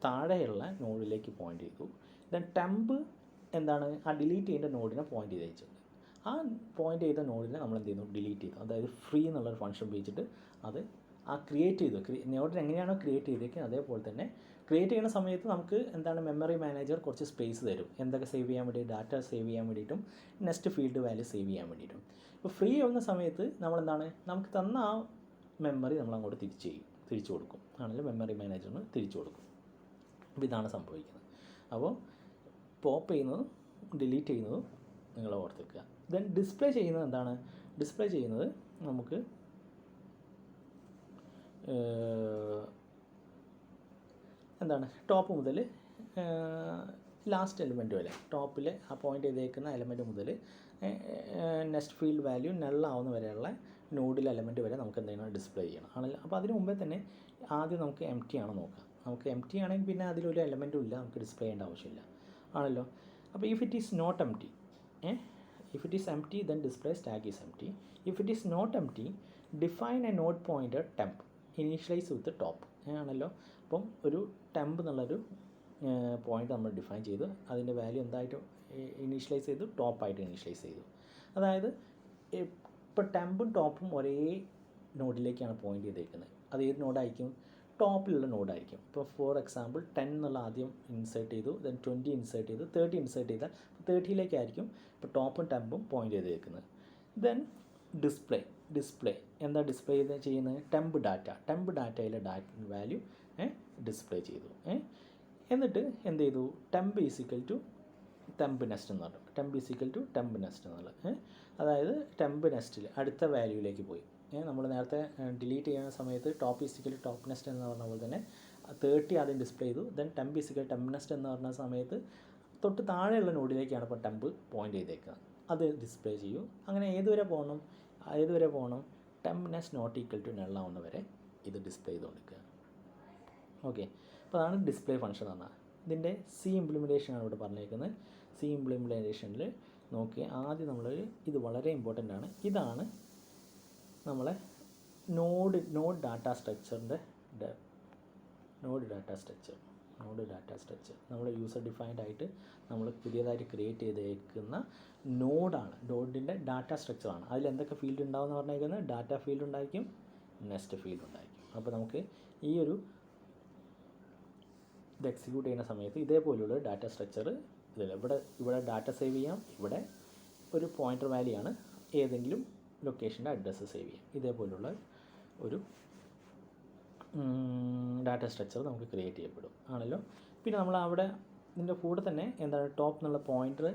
താഴെയുള്ള നോഡിലേക്ക് പോയിൻ്റ് ചെയ്തു. ദെൻ ടെമ്പ് എന്താണ്? ആ ഡിലീറ്റ് ചെയ്യേണ്ട നോഡിനെ പോയിൻ്റ് ചെയ്ത് വെച്ചത്. ആ പോയിൻ്റ് ചെയ്ത നോഡിനെ നമ്മൾ എന്ത് ചെയ്യുന്നു? ഡിലീറ്റ് ചെയ്തു. അതായത് ഫ്രീ എന്നുള്ളൊരു ഫംഗ്ഷൻ ഉപയോഗിച്ചിട്ട് അത് ക്രിയേറ്റ് ചെയ്തു. നോഡിന് എങ്ങനെയാണോ ക്രിയേറ്റ് ചെയ്തേക്കുന്നത് അതേപോലെ തന്നെ ക്രിയേറ്റ് ചെയ്യുന്ന സമയത്ത് നമുക്ക് എന്താണ് മെമ്മറി മാനേജർ കുറച്ച് സ്പേസ് തരും. എന്തൊക്കെ സേവ് ചെയ്യാൻ വേണ്ടി? ഡാറ്റ സേവ് ചെയ്യാൻ വേണ്ടിയിട്ടും നെക്സ്റ്റ് ഫീൽഡ് വാല്യൂ സേവ് ചെയ്യാൻ വേണ്ടിയിട്ടും. ഇപ്പോൾ ഫ്രീ ആവുന്ന സമയത്ത് നമ്മളെന്താണ് നമുക്ക് തന്ന ആ മെമ്മറി നമ്മൾ അങ്ങോട്ട് തിരിച്ചു കൊടുക്കും ആണല്ലോ. മെമ്മറി മാനേജറിന് തിരിച്ചു കൊടുക്കും. അപ്പോൾ ഇതാണ് സംഭവിക്കുന്നത്. അപ്പോൾ പോപ്പ് ചെയ്യുന്നതും ഡിലീറ്റ് ചെയ്യുന്നതും നിങ്ങൾ ഓർത്തിക്കുക. ദെൻ ഡിസ്പ്ലേ ചെയ്യുന്നത് എന്താണ്? ഡിസ്പ്ലേ ചെയ്യുന്നത് നമുക്ക് എന്താണ് ടോപ്പ് മുതൽ ലാസ്റ്റ് എലിമെൻറ്റ് വരെ, ടോപ്പിൽ ആ പോയിൻ്റ് ചെയ്തേക്കുന്ന എലിമെൻറ്റ് മുതൽ നെക്സ്റ്റ് ഫീൽഡ് വാല്യൂ നള്ളാവുന്ന വരെയുള്ള നോഡിലെ എലിമെൻറ്റ് വരെ നമുക്ക് എന്തെങ്കിലും ഡിസ്പ്ലേ ചെയ്യണം ആണല്ലോ. അപ്പോൾ അതിന് മുമ്പേ തന്നെ ആദ്യം നമുക്ക് എംറ്റി ആണ് നോക്കാം. നമുക്ക് എംറ്റി ആണെങ്കിൽ പിന്നെ അതിലൊരു എലിമെൻറ്റും ഇല്ല, നമുക്ക് ഡിസ്പ്ലേ ചെയ്യേണ്ട ആവശ്യമില്ല ആണല്ലോ. അപ്പോൾ if it is not empty, if it is empty then display stack is empty. If it is not empty define a node pointer temp initialize with the top ആണല്ലോ. അപ്പം ഒരു ടെമ്പ് എന്നുള്ളൊരു പോയിൻ്റ് നമ്മൾ define ചെയ്തു. അതിൻ്റെ value എന്തായിട്ട് initialise ചെയ്തു? ടോപ്പായിട്ട് initialise ചെയ്തു. അതായത് ഇപ്പോൾ ടെമ്പും ടോപ്പും ഒരേ നോഡിലേക്കാണ് പോയിൻ്റ് ചെയ്തേക്കുന്നത്. അത് ഏത് നോഡായിരിക്കും? ടോപ്പിലുള്ള നോഡായിരിക്കും. ഇപ്പോൾ ഫോർ എക്സാമ്പിൾ 10 എന്നുള്ള ആദ്യം ഇൻസേർട്ട് ചെയ്തു, ദെൻ 20 ഇൻസേർട്ട് ചെയ്തു, 30 ഇൻസേർട്ട് ചെയ്താൽ 30ലേക്കായിരിക്കും ഇപ്പോൾ ടോപ്പും ടെമ്പും പോയിൻ്റ് ചെയ്തേക്കുന്നത്. ദെൻ ഡിസ്പ്ലേ എന്താ ഡിസ്പ്ലേ ചെയ്യുന്നത്? ടെമ്പ് ഡാറ്റയിലെ വാല്യൂ ഡിസ്പ്ലേ ചെയ്തു. എന്നിട്ട് എന്ത് ചെയ്തു? Temp is equal to temp next എന്ന് പറഞ്ഞു. Temp is equal to temp next എന്നുള്ളത് അതായത് ടെമ്പ് നെക്സ്റ്റിൽ അടുത്ത വാല്യൂയിലേക്ക് പോയി. നമ്മൾ നേരത്തെ ഡിലീറ്റ് ചെയ്യുന്ന സമയത്ത് ടോപ്പ് ഈസിക്കൽ ടോപ്പ് നെക്സ്റ്റ് എന്ന് പറഞ്ഞ പോലെ തന്നെ 30 ആദ്യം ഡിസ്പ്ലേ ചെയ്തു. Then temp is equal temp next എന്ന് പറഞ്ഞ സമയത്ത് തൊട്ട് താഴെയുള്ള നോഡിലേക്കാണ് ഇപ്പോൾ ടെമ്പ് പോയിൻ്റ് ചെയ്തേക്കുക. അത് ഡിസ്പ്ലേ ചെയ്യൂ. അങ്ങനെ ഏതുവരെ പോകണം? ടെംപ്നെസ് നോട്ട് ഈക്വൽ ടു നൾ ആവുന്നവരെ ഇത് ഡിസ്പ്ലേ ചെയ്ത് കൊടുക്കുക. ഓക്കെ, അപ്പോൾ അതാണ് ഡിസ്പ്ലേ ഫംഗ്ഷൻ എന്ന് പറഞ്ഞാൽ. ഇതിൻ്റെ സി ഇംപ്ലിമെൻറ്റേഷനാണ് ഇവിടെ പറഞ്ഞേക്കുന്നത്. സി ഇംപ്ലിമെൻറ്റേഷനിൽ നോക്കി ആദ്യം നമ്മൾ ഇത് വളരെ ഇമ്പോർട്ടൻ്റ് ആണ്. ഇതാണ് നമ്മളെ നോഡ് ഡാറ്റ സ്ട്രക്ചറിൻ്റെ നോഡ് ഡാറ്റ സ്ട്രക്ചർ നമ്മൾ യൂസർ ഡിഫൈൻഡ് ആയിട്ട് നമ്മൾ പുതിയതായിട്ട് ക്രിയേറ്റ് ചെയ്തേക്കുന്ന നോഡിൻ്റെ ഡാറ്റ സ്ട്രക്ചറാണ്. അതിൽ എന്തൊക്കെ ഫീൽഡ് ഉണ്ടാവും എന്ന് പറഞ്ഞേക്കുന്നത് ഡാറ്റ ഫീൽഡ് ഉണ്ടായിരിക്കും, നെക്സ്റ്റ് ഫീൽഡ് ഉണ്ടായിരിക്കും. അപ്പോൾ നമുക്ക് ഈ ഒരു ഇത് എക്സിക്യൂട്ട് ചെയ്യുന്ന സമയത്ത് ഇതേപോലെയുള്ള ഡാറ്റ സ്ട്രക്ചർ ഇതിൽ ഇവിടെ ഡാറ്റ സേവ് ചെയ്യാം, ഇവിടെ ഒരു പോയിൻ്റർ വാല്യൂ ആണ് ഏതെങ്കിലും ലൊക്കേഷൻ്റെ അഡ്രസ്സ് സേവ് ചെയ്യാം. ഇതേപോലുള്ള ഒരു ഡാറ്റ സ്ട്രക്ചർ നമുക്ക് ക്രിയേറ്റ് ചെയ്യപ്പെടും ആണല്ലോ. പിന്നെ നമ്മൾ അവിടെ ഇതിൻ്റെ കൂടെ തന്നെ എന്താണ് ടോപ്പ് എന്നുള്ള പോയിൻ്റർ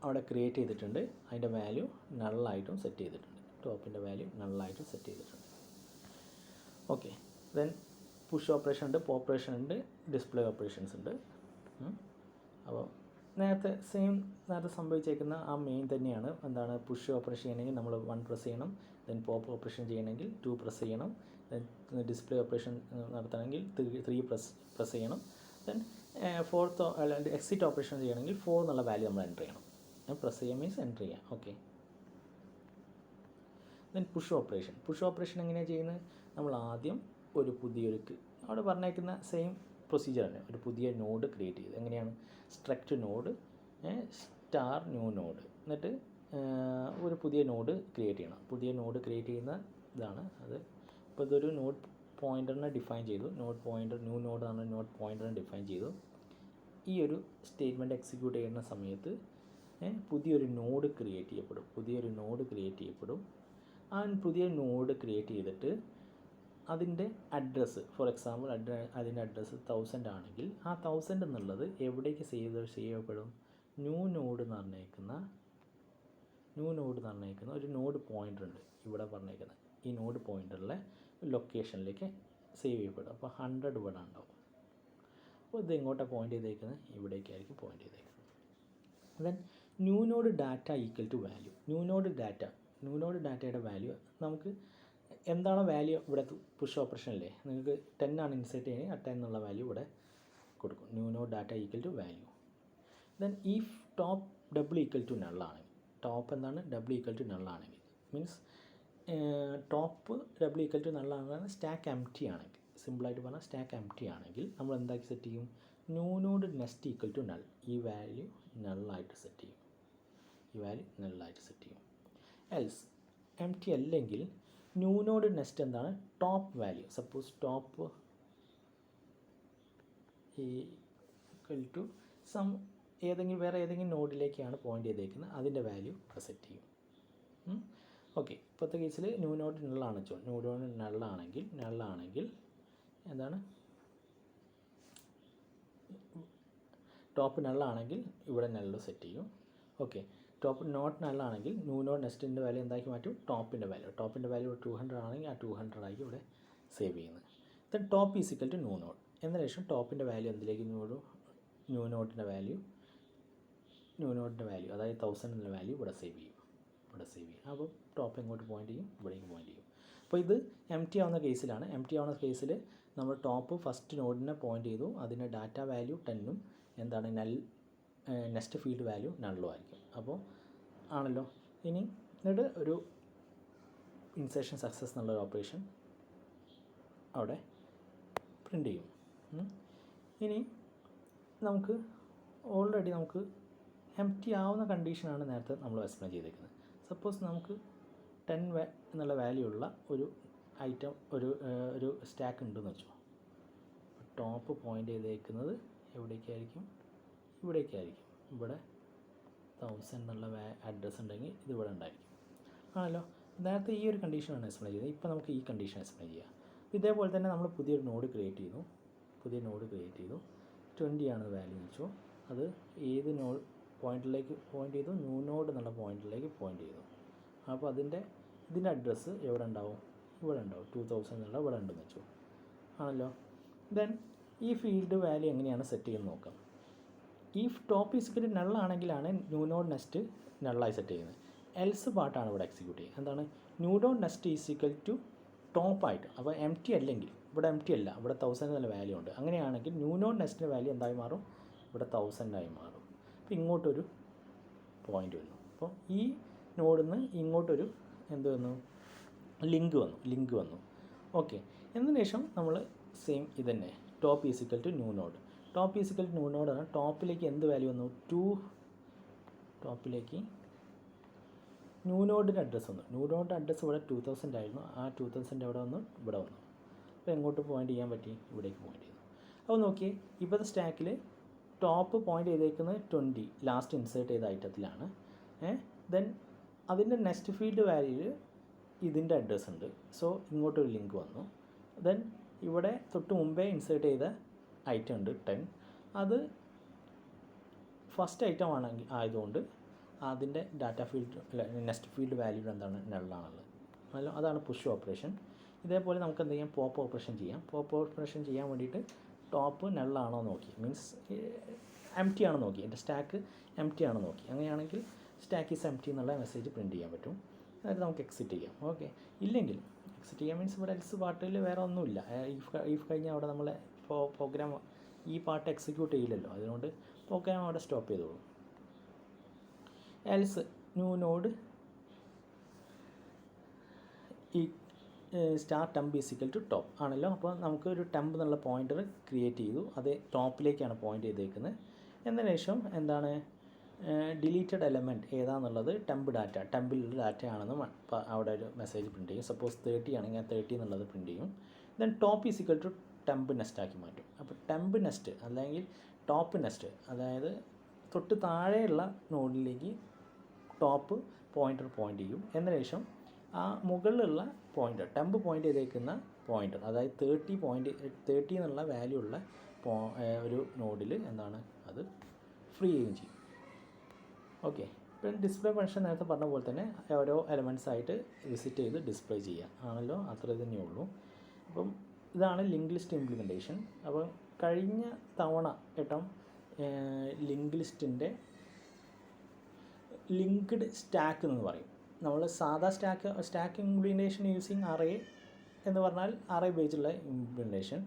അവിടെ ക്രിയേറ്റ് ചെയ്തിട്ടുണ്ട്. അതിൻ്റെ വാല്യൂ നള്ളായിട്ടും സെറ്റ് ചെയ്തിട്ടുണ്ട്. ടോപ്പിൻ്റെ വാല്യൂ നള്ളായിട്ടും സെറ്റ് ചെയ്തിട്ടുണ്ട്. ഓക്കെ, ദെൻ പുഷ് ഓപ്പറേഷൻ ഉണ്ട്, പോപ്പറേഷൻ ഉണ്ട്, ഡിസ്പ്ലേ ഓപ്പറേഷൻസ് ഉണ്ട്. അപ്പോൾ നേരത്തെ സംഭവിച്ചേക്കുന്ന ആ മെയിൻ തന്നെയാണ്. എന്താണ് പുഷ് ഓപ്പറേഷൻ ചെയ്യണമെങ്കിൽ നമ്മൾ 1 പ്രസ് ചെയ്യണം, ദെൻ പോപ്പ് ഓപ്പറേഷൻ ചെയ്യണമെങ്കിൽ 2 പ്രസ് ചെയ്യണം, ദെൻ ഡിസ്പ്ലേ ഓപ്പറേഷൻ നടത്തണമെങ്കിൽ 3 പ്രസ് ചെയ്യണം, ദെൻ എക്സിറ്റ് ഓപ്പറേഷൻ ചെയ്യണമെങ്കിൽ 4 എന്നുള്ള വാല്യൂ നമ്മൾ എൻ്റർ ചെയ്യണം. പ്രസ് ചെയ്യാൻ മീൻസ് എൻ്റർ ചെയ്യാം. ഓക്കെ, ദെൻ പുഷ് ഓപ്പറേഷൻ എങ്ങനെയാണ് ചെയ്യുന്നത്? നമ്മൾ ആദ്യം ഒരു പുതിയൊരു അവിടെ പറഞ്ഞേക്കുന്ന സെയിം പ്രൊസീജിയർ തന്നെ ഒരു പുതിയ നോഡ് ക്രിയേറ്റ് ചെയ്ത് എങ്ങനെയാണ് struct node star new node എന്നിട്ട് ഒരു പുതിയ നോഡ് ക്രിയേറ്റ് ചെയ്യണം. പുതിയ നോഡ് ക്രിയേറ്റ് ചെയ്യുന്ന ഇതാണ് അത്. ഇപ്പോൾ ഇതൊരു നോഡ് പോയിൻ്ററിനെ ഡിഫൈൻ ചെയ്തു. നോഡ് പോയിൻ്റർ ന്യൂ നോഡാണ് നോഡ് പോയിൻ്ററിനെ ഡിഫൈൻ ചെയ്തു. ഈ ഒരു സ്റ്റേറ്റ്മെൻറ്റ് എക്സിക്യൂട്ട് ചെയ്യുന്ന സമയത്ത് പുതിയൊരു നോഡ് ക്രിയേറ്റ് ചെയ്യപ്പെടും. ആ പുതിയ നോഡ് ക്രിയേറ്റ് ചെയ്തിട്ട് അതിൻ്റെ അഡ്രസ്സ് ഫോർ എക്സാമ്പിൾ അതിൻ്റെ അഡ്രസ്സ് 1000 ആണെങ്കിൽ ആ 1000 എന്നുള്ളത് എവിടേക്ക് സേവ് ചെയ്യപ്പെടും? ന്യൂ നോഡ് എന്ന് പറഞ്ഞേക്കുന്ന ഒരു നോഡ് പോയിൻ്റർ ഉണ്ട് ഇവിടെ പറഞ്ഞേക്കുന്നത്. ഈ നോഡ് പോയിൻ്ററിലെ ലൊക്കേഷനിലേക്ക് സേവ് ചെയ്യപ്പെടും. അപ്പോൾ 100 ഇവിടെ ഉണ്ടാവും. അപ്പോൾ ഇത് എങ്ങോട്ടാണ് പോയിൻ്റ് ചെയ്തേക്കുന്നത്? ഇവിടേക്കായിരിക്കും പോയിൻ്റ് ചെയ്തേക്കുന്നത്. Then new node data equal to value. New node ഡാറ്റയുടെ വാല്യൂ നമുക്ക് എന്താണോ വാല്യൂ ഇവിടെ പുഷ് ഓപ്പറേഷനില്ലേ നിങ്ങൾക്ക് 10 ആണ് ഇൻസേർട്ട് ചെയ്യുന്നത്, ആ 10 എന്നുള്ള വാല്യൂ ഇവിടെ കൊടുക്കും. New node data equal to value. Then if top double equal to null ആണെങ്കിൽ ടോപ്പ് എന്താണ് ഡബിൾ ഈക്വൽ ടു നൾ ആണെങ്കിൽ means top double equal to null ആണെങ്കിൽ സ്റ്റാക്ക് എംപ്റ്റി ആണെങ്കിൽ സിമ്പിളായിട്ട് പറഞ്ഞാൽ സ്റ്റാക്ക് എംപ്റ്റി ആണെങ്കിൽ നമ്മൾ എന്താക്കി സെറ്റ് ചെയ്യും? New node next equal to null. ഈ വാല്യൂ നള്ളായിട്ട് സെറ്റ് ചെയ്യും. എൽസ് എംപ്റ്റി അല്ലെങ്കിൽ ന്യൂ നോഡ് നെക്സ്റ്റ് എന്താണ് top value. Suppose top equal to വേറെ ഏതെങ്കിലും നോഡിലേക്കാണ് പോയിൻ്റ് ചെയ്തേക്കുന്നത്, അതിൻ്റെ വാല്യൂ സെറ്റ് ചെയ്യും. ഓക്കെ, ഇപ്പോഴത്തെ കേസിൽ ന്യൂ നോഡ് നള്ളാണ് വെച്ചോ. ന്യൂ നോഡ് നള്ളാണെങ്കിൽ എന്താണ് ടോപ്പ് നള്ളാണെങ്കിൽ ഇവിടെ നള്ള് സെറ്റ് ചെയ്യും. ഓക്കെ, ടോപ്പ് നോട്ട് നള്ളാണെങ്കിൽ ന്യൂ നോഡ് നെക്സ്റ്റിൻ്റെ വാല്യൂ എന്താക്കി മാറ്റും? ടോപ്പിൻ്റെ വാല്യൂ 200 ആണെങ്കിൽ ആ 200 ആയിരിക്കും ഇവിടെ സേവ് ചെയ്യുന്നത്. Then top is equal to new node എന്നതിന് ശേഷം ടോപ്പിൻ്റെ വാല്യൂ എന്തിലേക്ക് ന്യൂ നോഡിൻ്റെ വാല്യൂ അതായത് 1000 എന്ന വാല്യൂ ഇവിടെ സേവ് ചെയ്യും. അപ്പോൾ ടോപ്പ് എങ്ങോട്ട് പോയിൻ്റ് ചെയ്യും? ഇവിടേക്ക് പോയിൻ്റ് ചെയ്യും. അപ്പോൾ ഇത് എംപ്റ്റി ആവുന്ന കേസിൽ നമ്മൾ ടോപ്പ് ഫസ്റ്റ് നോഡിനെ പോയിൻ്റ് ചെയ്തു. അതിൻ്റെ ഡാറ്റ വാല്യൂ 10ഉം എന്താണ് നെക്സ്റ്റ് ഫീൽഡ് വാല്യൂ നള്ളും ആയിരിക്കും. അപ്പോൾ ആണല്ലോ. എന്നിട്ട് ഒരു ഇൻസേർഷൻ സക്സസ് എന്നുള്ളൊരു ഓപ്പറേഷൻ അവിടെ പ്രിൻ്റ് ചെയ്യും. ഇനി നമുക്ക് ഓൾറെഡി എംപ്റ്റി ആവുന്ന കണ്ടീഷനാണ് നേരത്തെ നമ്മൾ എക്സ്പ്ലെയിൻ ചെയ്തേക്കുന്നത്. സപ്പോസ് നമുക്ക് 10 എന്നുള്ള വാല്യൂ ഉള്ള ഒരു ഐറ്റം ഒരു സ്റ്റാക്ക് ഉണ്ടെന്ന് വെച്ചോ. ടോപ്പ് പോയിൻ്റ് ചെയ്തേക്കുന്നത് എവിടേക്കായിരിക്കും? ഇവിടേക്കായിരിക്കും. ഇവിടെ 1000 എന്നുള്ള അഡ്രസ്സ് ഉണ്ടെങ്കിൽ ഇത് ഇവിടെ ഉണ്ടായിരിക്കും ആണല്ലോ. നേരത്തെ ഈ ഒരു കണ്ടീഷനാണ് എക്സ്പ്ലെയിൻ ചെയ്തത്. ഇപ്പോൾ നമുക്ക് ഈ കണ്ടീഷൻ എക്സ്പ്ലെയിൻ ചെയ്യാം. ഇതേപോലെ തന്നെ നമ്മൾ പുതിയൊരു നോഡ് ക്രിയേറ്റ് ചെയ്തു. 20 ആണ് വാല്യൂ എന്ന് വെച്ചോ. അത് ഏത് നോഡ് പോയിൻ്റിലേക്ക് പോയിൻ്റ് ചെയ്തു? ന്യൂ നോഡ് എന്നുള്ള പോയിൻ്റിലേക്ക് പോയിൻ്റ് ചെയ്തു. അപ്പോൾ ഇതിൻ്റെ അഡ്രസ്സ് എവിടെ ഉണ്ടാവും? ഇവിടെ ഉണ്ടാവും. 2000 എന്നുള്ള ഇവിടെ ഉണ്ടെന്ന് വെച്ചോ ആണല്ലോ. ദെൻ ഈ ഫീൽഡ് വാല്യൂ എങ്ങനെയാണ് സെറ്റ് ചെയ്യുന്നത് നോക്കാം. ഇഫ് ടോപ്പ് ഈക്വൽ നള്ളാണെങ്കിലാണ് ന്യൂ നോഡ് നെക്സ്റ്റ് നള്ളായി സെറ്റ് ചെയ്യുന്നത്. എൽസ് പാർട്ടാണ് ഇവിടെ എക്സിക്യൂട്ട് ചെയ്യുക. എന്താണ് new dot next is equal to ടോപ്പായിട്ട്, അപ്പോൾ എം ടി അല്ലെങ്കിൽ ഇവിടെ എം ടി അല്ല, ഇവിടെ 1000 നല്ല വാല്യൂ ഉണ്ട്. അങ്ങനെയാണെങ്കിൽ ന്യൂനോട്ട് നെസ്റ്റിൻ്റെ വാല്യൂ എന്തായി മാറും, ഇവിടെ 1000 ആയി മാറും. അപ്പോൾ ഇങ്ങോട്ടൊരു പോയിൻ്റ് വന്നു. അപ്പോൾ ഈ നോഡിൽ നിന്ന് ഇങ്ങോട്ടൊരു എന്ത് വന്നു, ലിങ്ക് വന്നു. ഓക്കെ, എന്നതിന് ശേഷം നമ്മൾ സെയിം ഇതന്നെ top is equal to new node. Top is equal to new നോഡാണ്. ടോപ്പിലേക്ക് എന്ത് വാല്യൂ വന്നു, ടോപ്പിലേക്ക് ന്യൂ നോഡിൻ്റെ അഡ്രസ്സ് വന്നു. ന്യൂ നോഡിൻ്റെ അഡ്രസ്സ് ഇവിടെ 2000 ആയിരുന്നു. ആ 2000 എവിടെ വന്നു, ഇവിടെ വന്നു. അപ്പോൾ എങ്ങോട്ട് പോയിൻ്റ് ചെയ്യാൻ പറ്റി, ഇവിടേക്ക് പോയിൻ്റ് ചെയ്തു. അപ്പോൾ നോക്കി, ഇപ്പോഴത്തെ സ്റ്റാക്കിൽ ടോപ്പ് പോയിൻ്റ് ചെയ്തേക്കുന്നത് 20 ലാസ്റ്റ് ഇൻസേർട്ട് ചെയ്ത ഐറ്റത്തിലാണ്. ദെൻ അതിൻ്റെ നെക്സ്റ്റ് ഫീൽഡ് വാല്യൂയിൽ ഇതിൻ്റെ അഡ്രസ്സ് ഉണ്ട്. സോ ഇങ്ങോട്ടൊരു ലിങ്ക് വന്നു. ദെൻ ഇവിടെ തൊട്ട് മുമ്പേ ഇൻസേർട്ട് ചെയ്ത ഐറ്റം ഉണ്ട് 10. അത് ഫസ്റ്റ് ഐറ്റം ആയതുകൊണ്ട് അതിൻ്റെ ഡാറ്റ ഫീൽഡ് അല്ല നെക്സ്റ്റ് ഫീൽഡ് വാല്യൂ എന്താണ്, നള്ളാണുള്ളത്. അതാണ് പുഷ് ഓപ്പറേഷൻ. ഇതേപോലെ നമുക്ക് എന്ത് ചെയ്യാം, പോപ്പ് ഓപ്പറേഷൻ ചെയ്യാം. പോപ്പ് ഓപ്പറേഷൻ ചെയ്യാൻ വേണ്ടിയിട്ട് ടോപ്പ് നള്ളാണോ നോക്കി, മീൻസ് എം ടി ആണോ നോക്കി, എൻ്റെ സ്റ്റാക്ക് എം ടി ആണോ നോക്കി. അങ്ങനെയാണെങ്കിൽ സ്റ്റാക്ക് ഈസ് എം ടി എന്നുള്ള മെസ്സേജ് പ്രിൻറ്റ് ചെയ്യാൻ പറ്റും. എന്നിട്ട് നമുക്ക് എക്സിറ്റ് ചെയ്യാം. ഓക്കെ, ഇല്ലെങ്കിൽ എക്സിറ്റ് ചെയ്യാൻ മീൻസ് ഇവിടെ എൽസ് പാർട്ടിൽ വേറെ ഒന്നുമില്ല. ഇഫ് കഴിഞ്ഞാൽ അവിടെ നമ്മൾ പ്രോഗ്രാം ഈ പാർട്ട് എക്സിക്യൂട്ട് ചെയ്യില്ലല്ലോ, അതുകൊണ്ട് പ്രോഗ്രാം അവിടെ സ്റ്റോപ്പ് ചെയ്തോളൂ. എൽസ് ന്യൂ നോഡ് ഈ star temp is equal to top ആണല്ലോ. അപ്പോൾ നമുക്ക് ഒരു ടെമ്പ് എന്നുള്ള പോയിൻ്റർ ക്രിയേറ്റ് ചെയ്തു. അത് ടോപ്പിലേക്കാണ് പോയിൻ്റ് ചെയ്തേക്കുന്നത്. എന്നതിന് ശേഷം എന്താണ്, ഡിലീറ്റഡ് എലമെൻറ്റ് ഏതാണെന്നുള്ളത് ടെമ്പിലുള്ള ഡാറ്റ ആണെന്ന് അവിടെ ഒരു മെസ്സേജ് പ്രിൻറ്റ് ചെയ്യും. സപ്പോസ് 30 ആണെങ്കിൽ 30 എന്നുള്ളത് പ്രിൻറ്റ് ചെയ്യും. Then top is equal to temp next ആക്കി മാറ്റും. അപ്പോൾ ടെമ്പ് നെസ്റ്റ് അല്ലെങ്കിൽ ടോപ്പ് നെസ്റ്റ്, അതായത് തൊട്ട് താഴെയുള്ള നോഡിലേക്ക് ടോപ്പ് പോയിൻ്റർ പോയിൻ്റ് ചെയ്യും. എന്നതിന് ശേഷം ആ മുകളിലുള്ള പോയിൻ്റർ ടെമ്പ് പോയിൻ്റ് ചെയ്തേക്കുന്ന പോയിൻ്റർ, അതായത് 30 എന്നുള്ള വാല്യൂ ഉള്ള ഒരു നോഡിൽ എന്താണ് അത് ഫ്രീ ചെയ്യുകയും ചെയ്യും. ഓക്കെ, ഇപ്പം ഡിസ്പ്ലേ ഫംഗ്ഷൻ നേരത്തെ പറഞ്ഞ പോലെ തന്നെ ഓരോ എലമെൻറ്റ്സ് ആയിട്ട് വിസിറ്റ് ചെയ്ത് ഡിസ്പ്ലേ ചെയ്യുക ആണല്ലോ, അത്ര തന്നെ ഉള്ളൂ. അപ്പം ഇതാണ് ലിങ്ക് ലിസ്റ്റ് ഇംപ്ലിമെൻറ്റേഷൻ. അപ്പം കഴിഞ്ഞ തവണ ലിങ്ക് ലിസ്റ്റിൻ്റെ ലിങ്ക്ഡ് സ്റ്റാക്ക് എന്ന് പറയും. നമ്മൾ സാധാ സ്റ്റാക്ക് ഇംപ്ലിമെൻറ്റേഷൻ യൂസിങ് അറേ എന്ന് പറഞ്ഞാൽ അറേ ബേസ്ഡുള്ള ഇംപ്ലിമെൻറ്റേഷൻ.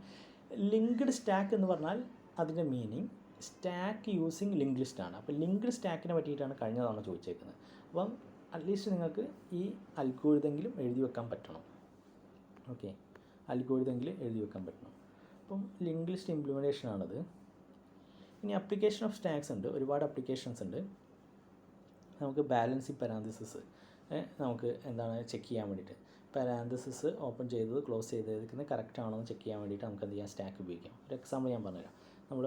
ലിങ്ക്ഡ് സ്റ്റാക്ക് എന്ന് പറഞ്ഞാൽ അതിൻ്റെ മീനിങ് സ്റ്റാക്ക് യൂസിങ് ലിങ്ക് ലിസ്റ്റാണ്. അപ്പോൾ ലിങ്ക്ഡ് സ്റ്റാക്കിനെ പറ്റിയിട്ടാണ് കഴിഞ്ഞ തവണ ചോദിച്ചേക്കുന്നത്. അപ്പം അറ്റ്ലീസ്റ്റ് നിങ്ങൾക്ക് ഈ അൽഗോരിതെങ്കിലും എഴുതി വെക്കാൻ പറ്റണം. ഓക്കെ, അൽഗോരിതെങ്കിലും എഴുതി വെക്കാൻ പറ്റണം. അപ്പം ലിങ്ക് ലിസ്റ്റ് ഇംപ്ലിമെൻറ്റേഷനാണത്. ഇനി അപ്ലിക്കേഷൻ ഓഫ് സ്റ്റാക്സ് ഉണ്ട്, ഒരുപാട് അപ്ലിക്കേഷൻസ് ഉണ്ട്. നമുക്ക് ബാലൻസിങ് പാരാന്തസിസ് നമുക്ക് എന്താണ് ചെക്ക് ചെയ്യാൻ വേണ്ടിയിട്ട്, പാരാന്തസിസ് ഓപ്പൺ ചെയ്തത് ക്ലോസ് ചെയ്തേക്കുന്നത് കറക്റ്റ് ആണോ എന്ന് ചെക്ക് ചെയ്യാൻ വേണ്ടിയിട്ട് നമുക്ക് എന്ത് ചെയ്യാം, സ്റ്റാക്ക് ഉപയോഗിക്കാം. ഒരു എക്സാമ്പിൾ ഞാൻ പറഞ്ഞുതരാം. നമ്മൾ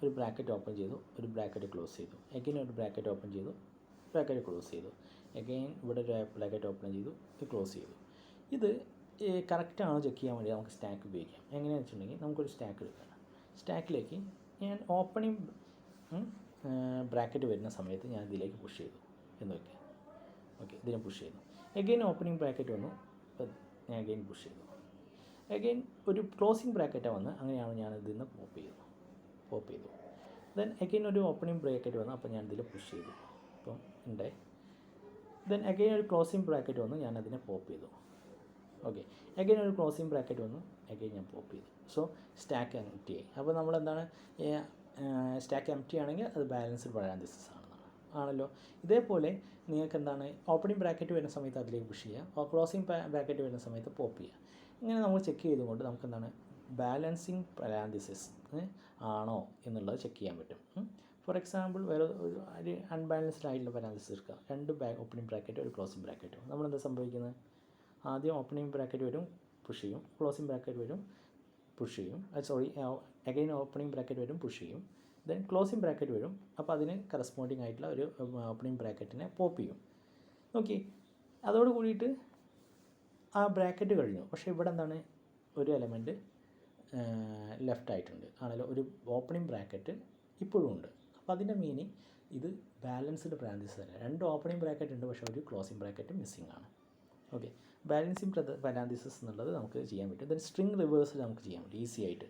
ഒരു ബ്രാക്കറ്റ് ഓപ്പൺ ചെയ്തു, ഒരു ബ്രാക്കറ്റ് ക്ലോസ് ചെയ്തു, എഗെയിൻ ഒരു ബ്രാക്കറ്റ് ഓപ്പൺ ചെയ്തു, ബ്രാക്കറ്റ് ക്ലോസ് ചെയ്തു, എഗെയിൻ ഇവിടെ ഒരു ബ്രാക്കറ്റ് ഓപ്പൺ ചെയ്തു, ഇത് ക്ലോസ് ചെയ്തു. ഇത് കറക്റ്റാണോ ചെക്ക് ചെയ്യാൻ വേണ്ടി നമുക്ക് സ്റ്റാക്ക് ഉപയോഗിക്കാം. എങ്ങനെയാണെന്ന് വെച്ചിട്ടുണ്ടെങ്കിൽ നമുക്കൊരു സ്റ്റാക്ക് എടുക്കാം. സ്റ്റാക്കിലേക്ക് ഞാൻ ഓപ്പണിംഗ് ബ്രാക്കറ്റ് വരുന്ന സമയത്ത് ഞാൻ ഇതിലേക്ക് പുഷ് ചെയ്തു എന്ന് വയ്ക്കുക. ഓക്കെ, ഇതിനെ പുഷ് ചെയ്തു. എഗെയിൻ ഓപ്പണിംഗ് ബ്രാക്കറ്റ് വന്നു, ഞാൻ എഗെയിൻ പുഷ് ചെയ്തു. എഗെയിൻ ഒരു ക്ലോസിംഗ് ബ്രാക്കറ്റാണ് വന്ന്, അങ്ങനെയാണ് ഞാൻ ഇതിൽ നിന്ന് പോപ്പ് ചെയ്തു. ദെൻ എഗെയിൻ ഒരു ഓപ്പണിംഗ് ബ്രാക്കറ്റ് വന്നു, അപ്പോൾ ഞാൻ ഇതിൽ പുഷ് ചെയ്തു. അപ്പം ഉണ്ട്. ദെൻ എഗെയിൻ ഒരു ക്ലോസിംഗ് ബ്രാക്കറ്റ് വന്നു, ഞാൻ അതിനെ പോപ്പ് ചെയ്തു. ഓക്കെ, എഗെയിൻ ഒരു ക്ലോസിംഗ് ബ്രാക്കറ്റ് വന്നു, എഗെയിൻ ഞാൻ പോപ്പ് ചെയ്തു. സോ സ്റ്റാക്ക് എം ടി ആയി. അപ്പോൾ നമ്മളെന്താണ്, സ്റ്റാക്ക് എം ടി ആണെങ്കിൽ അത് ബാലൻസ്ഡ് പാരാന്തസിസ് ആണല്ലോ. ഇതേപോലെ നിങ്ങൾക്ക് എന്താണ്, ഓപ്പണിംഗ് ബ്രാക്കറ്റ് വരുന്ന സമയത്ത് അതിലേക്ക് പുഷ് ചെയ്യുക, ക്ലോസിംഗ് ബ്രാക്കറ്റ് വരുന്ന സമയത്ത് പോപ്പ് ചെയ്യുക. ഇങ്ങനെ നമ്മൾ ചെക്ക് ചെയ്തുകൊണ്ട് നമുക്ക് എന്താണ്, ബാലൻസിങ് പാരാന്തസിസ് ആണോ എന്നുള്ളത് ചെക്ക് ചെയ്യാൻ പറ്റും. ഫോർ എക്സാമ്പിൾ വേറെ ഒരു അൺബാലൻസ്ഡ് ആയിട്ടുള്ള പാരാന്തസിസ് എടുക്കുക, രണ്ട് ഓപ്പണിംഗ് ബ്രാക്കറ്റ് ഒരു ക്ലോസിംഗ് ബ്രാക്കറ്റ്. നമ്മളെന്താ സംഭവിക്കുന്നത്, ആദ്യം ഓപ്പണിംഗ് ബ്രാക്കറ്റ് വരും പുഷ് ചെയ്യും, ക്ലോസിംഗ് ബ്രാക്കറ്റ് വരും പുഷ് ചെയ്യും, അഗെയിൻ ഓപ്പണിംഗ് ബ്രാക്കറ്റ് വരും പുഷ് ചെയ്യും, ദെൻ ക്ലോസിംഗ് ബ്രാക്കറ്റ് വരും. അപ്പോൾ അതിന് കറസ്പോണ്ടിങ് ആയിട്ടുള്ള ഒരു ഓപ്പണിംഗ് ബ്രാക്കറ്റിനെ പോപ്പ് ചെയ്യും. ഓക്കെ, അതോട് കൂടിയിട്ട് ആ ബ്രാക്കറ്റ് കഴിഞ്ഞു. പക്ഷേ ഇവിടെ എന്താണ്, ഒരു എലമെൻറ്റ് ലെഫ്റ്റ് ആയിട്ടുണ്ട് ആണല്ലോ, ഒരു ഓപ്പണിംഗ് ബ്രാക്കറ്റ് ഇപ്പോഴും ഉണ്ട്. അപ്പോൾ അതിൻ്റെ മീനിങ് ഇത് ബാലൻസ്ഡ് പാരാന്തസിസ് അല്ല, രണ്ട് ഓപ്പണിംഗ് ബ്രാക്കറ്റ് ഉണ്ട്, പക്ഷേ ഒരു ക്ലോസിംഗ് ബ്രാക്കറ്റ് മിസ്സിംഗ് ആണ്. ഓക്കെ, ബാലൻസിങ് പാരാന്തസിസ് എന്നുള്ളത് നമുക്ക് ചെയ്യാൻ പറ്റും. ദെൻ സ്ട്രിങ് റിവേഴ്സ് നമുക്ക് ചെയ്യാൻ പറ്റും ഈസി ആയിട്ട്.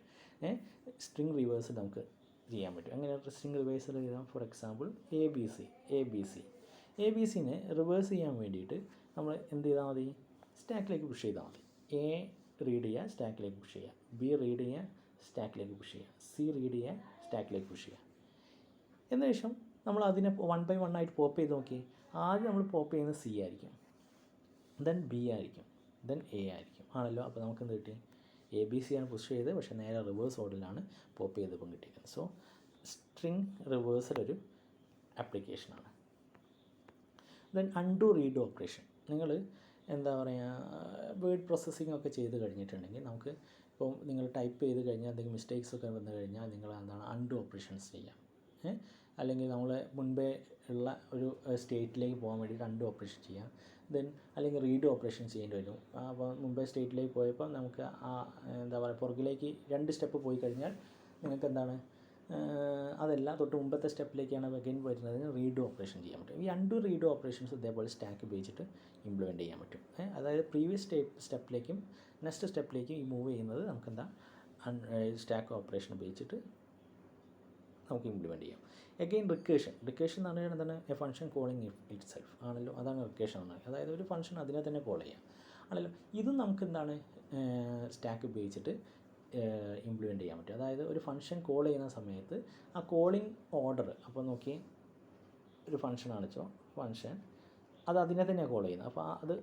സ്ട്രിങ് റിവേഴ്സ് നമുക്ക് ചെയ്യാൻ പറ്റും. അങ്ങനെ സ്ട്രിങ് റിവേഴ്സിൽ ചെയ്താൽ ഫോർ എക്സാമ്പിൾ എ ബി സിനെ റിവേഴ്സ് ചെയ്യാൻ വേണ്ടിയിട്ട് നമ്മൾ എന്ത് ചെയ്താൽ മതി, സ്റ്റാക്കിലേക്ക് പുഷ് ചെയ്താൽ മതി. എ റീഡ് ചെയ്യുക, സ്റ്റാക്കിലേക്ക് പുഷ് ചെയ്യുക. ബി റീഡ് ചെയ്യുക, സ്റ്റാക്കിലേക്ക് പുഷ് ചെയ്യുക. സി റീഡ് ചെയ്യുക, സ്റ്റാക്കിലേക്ക് പുഷ് ചെയ്യുക. എന്നശേഷം നമ്മൾ അതിനെ 1 by 1 ആയിട്ട് പോപ്പ് ചെയ്ത് നോക്കി. ആദ്യം നമ്മൾ പോപ്പ് ചെയ്യുന്നത് സി ആയിരിക്കും, ദെൻ ബി ആയിരിക്കും, ദെൻ എ ആയിരിക്കും ആണല്ലോ. അപ്പോൾ നമുക്ക് എന്ത് കിട്ടി? എ ബി സി ആണ് പുഷ് ചെയ്ത്, പക്ഷേ നേരെ റിവേഴ്സ് ഓർഡറിലാണ് പോപ്പ് ചെയ്തപ്പം കിട്ടിയിരിക്കുന്നത്. സോ സ്ട്രിങ് റിവേഴ്സൽ ഒരു ആപ്ലിക്കേഷനാണ്. Then undo read operation. നിങ്ങൾ എന്താ പറയുക, വേർഡ് പ്രോസസ്സിംഗ് ഒക്കെ ചെയ്ത് കഴിഞ്ഞിട്ടുണ്ടെങ്കിൽ നമുക്ക് ഇപ്പോൾ നിങ്ങൾ ടൈപ്പ് ചെയ്ത് കഴിഞ്ഞാൽ എന്തെങ്കിലും മിസ്റ്റേക്സ് ഒക്കെ വന്നു കഴിഞ്ഞാൽ നിങ്ങൾ എന്താണ് അൺഡു ഓപ്പറേഷൻസ് ചെയ്യാം. അല്ലെങ്കിൽ നമ്മൾ മുൻപേ ഉള്ള ഒരു സ്റ്റേറ്റിലേക്ക് പോകാൻ വേണ്ടിയിട്ട് അൺഡു ഓപ്പറേഷൻ ചെയ്യാം. ദെൻ അല്ലെങ്കിൽ റീഡ് ഓപ്പറേഷൻ ചെയ്യേണ്ടി വരും. അപ്പോൾ മുമ്പേ സ്റ്റേറ്റിലേക്ക് പോയപ്പോൾ നമുക്ക് എന്താ പറയുക, പുറകിലേക്ക് 2 സ്റ്റെപ്പ് പോയി കഴിഞ്ഞാൽ നിങ്ങൾക്ക് എന്താണ് അതല്ല തൊട്ട് മുമ്പത്തെ സ്റ്റെപ്പിലേക്കാണ് അഗൈൻ വരുന്നത്, റീഡ് ഓപ്പറേഷൻ ചെയ്യാൻ പറ്റും. ഈ അൺഡു റീഡ് ഓപ്പറേഷൻസ് ഇതേപോലെ സ്റ്റാക്ക് ഉപയോഗിച്ചിട്ട് ഇംപ്ലിമെൻറ്റ് ചെയ്യാൻ പറ്റും. അതായത് പ്രീവിയസ് സ്റ്റെപ്പിലേക്കും നെക്സ്റ്റ് സ്റ്റെപ്പിലേക്കും ഈ മൂവ് ചെയ്യുന്നത് നമുക്കെന്താ സ്റ്റാക്ക് ഓപ്പറേഷൻ ഉപയോഗിച്ചിട്ട് നമുക്ക് ഇംപ്ലിമെൻറ്റ് ചെയ്യാം. എഗെയിൻ റിക്കേഷൻ എന്ന് പറഞ്ഞാൽ എന്താണ്? A function calling it self ആണല്ലോ. അതാണ് റിക്കേഷൻ എന്ന് പറയുന്നത്. അതായത് ഒരു ഫംഗ്ഷൻ അതിനെ തന്നെ കോൾ ചെയ്യാം ആണല്ലോ. ഇതും നമുക്ക് എന്താണ് സ്റ്റാക്ക് ഉപയോഗിച്ചിട്ട് ഇംപ്ലിമെൻറ്റ് ചെയ്യാൻ പറ്റും. അതായത് ഒരു ഫംഗ്ഷൻ കോൾ ചെയ്യുന്ന സമയത്ത് ആ കോളിംഗ് ഓർഡർ, അപ്പോൾ നോക്കി ഒരു ഫംഗ്ഷൻ ആണിച്ചോ ഫംഗ്ഷൻ അത് അതിനെ തന്നെ കോൾ ചെയ്യുന്നത്. അപ്പോൾ അത്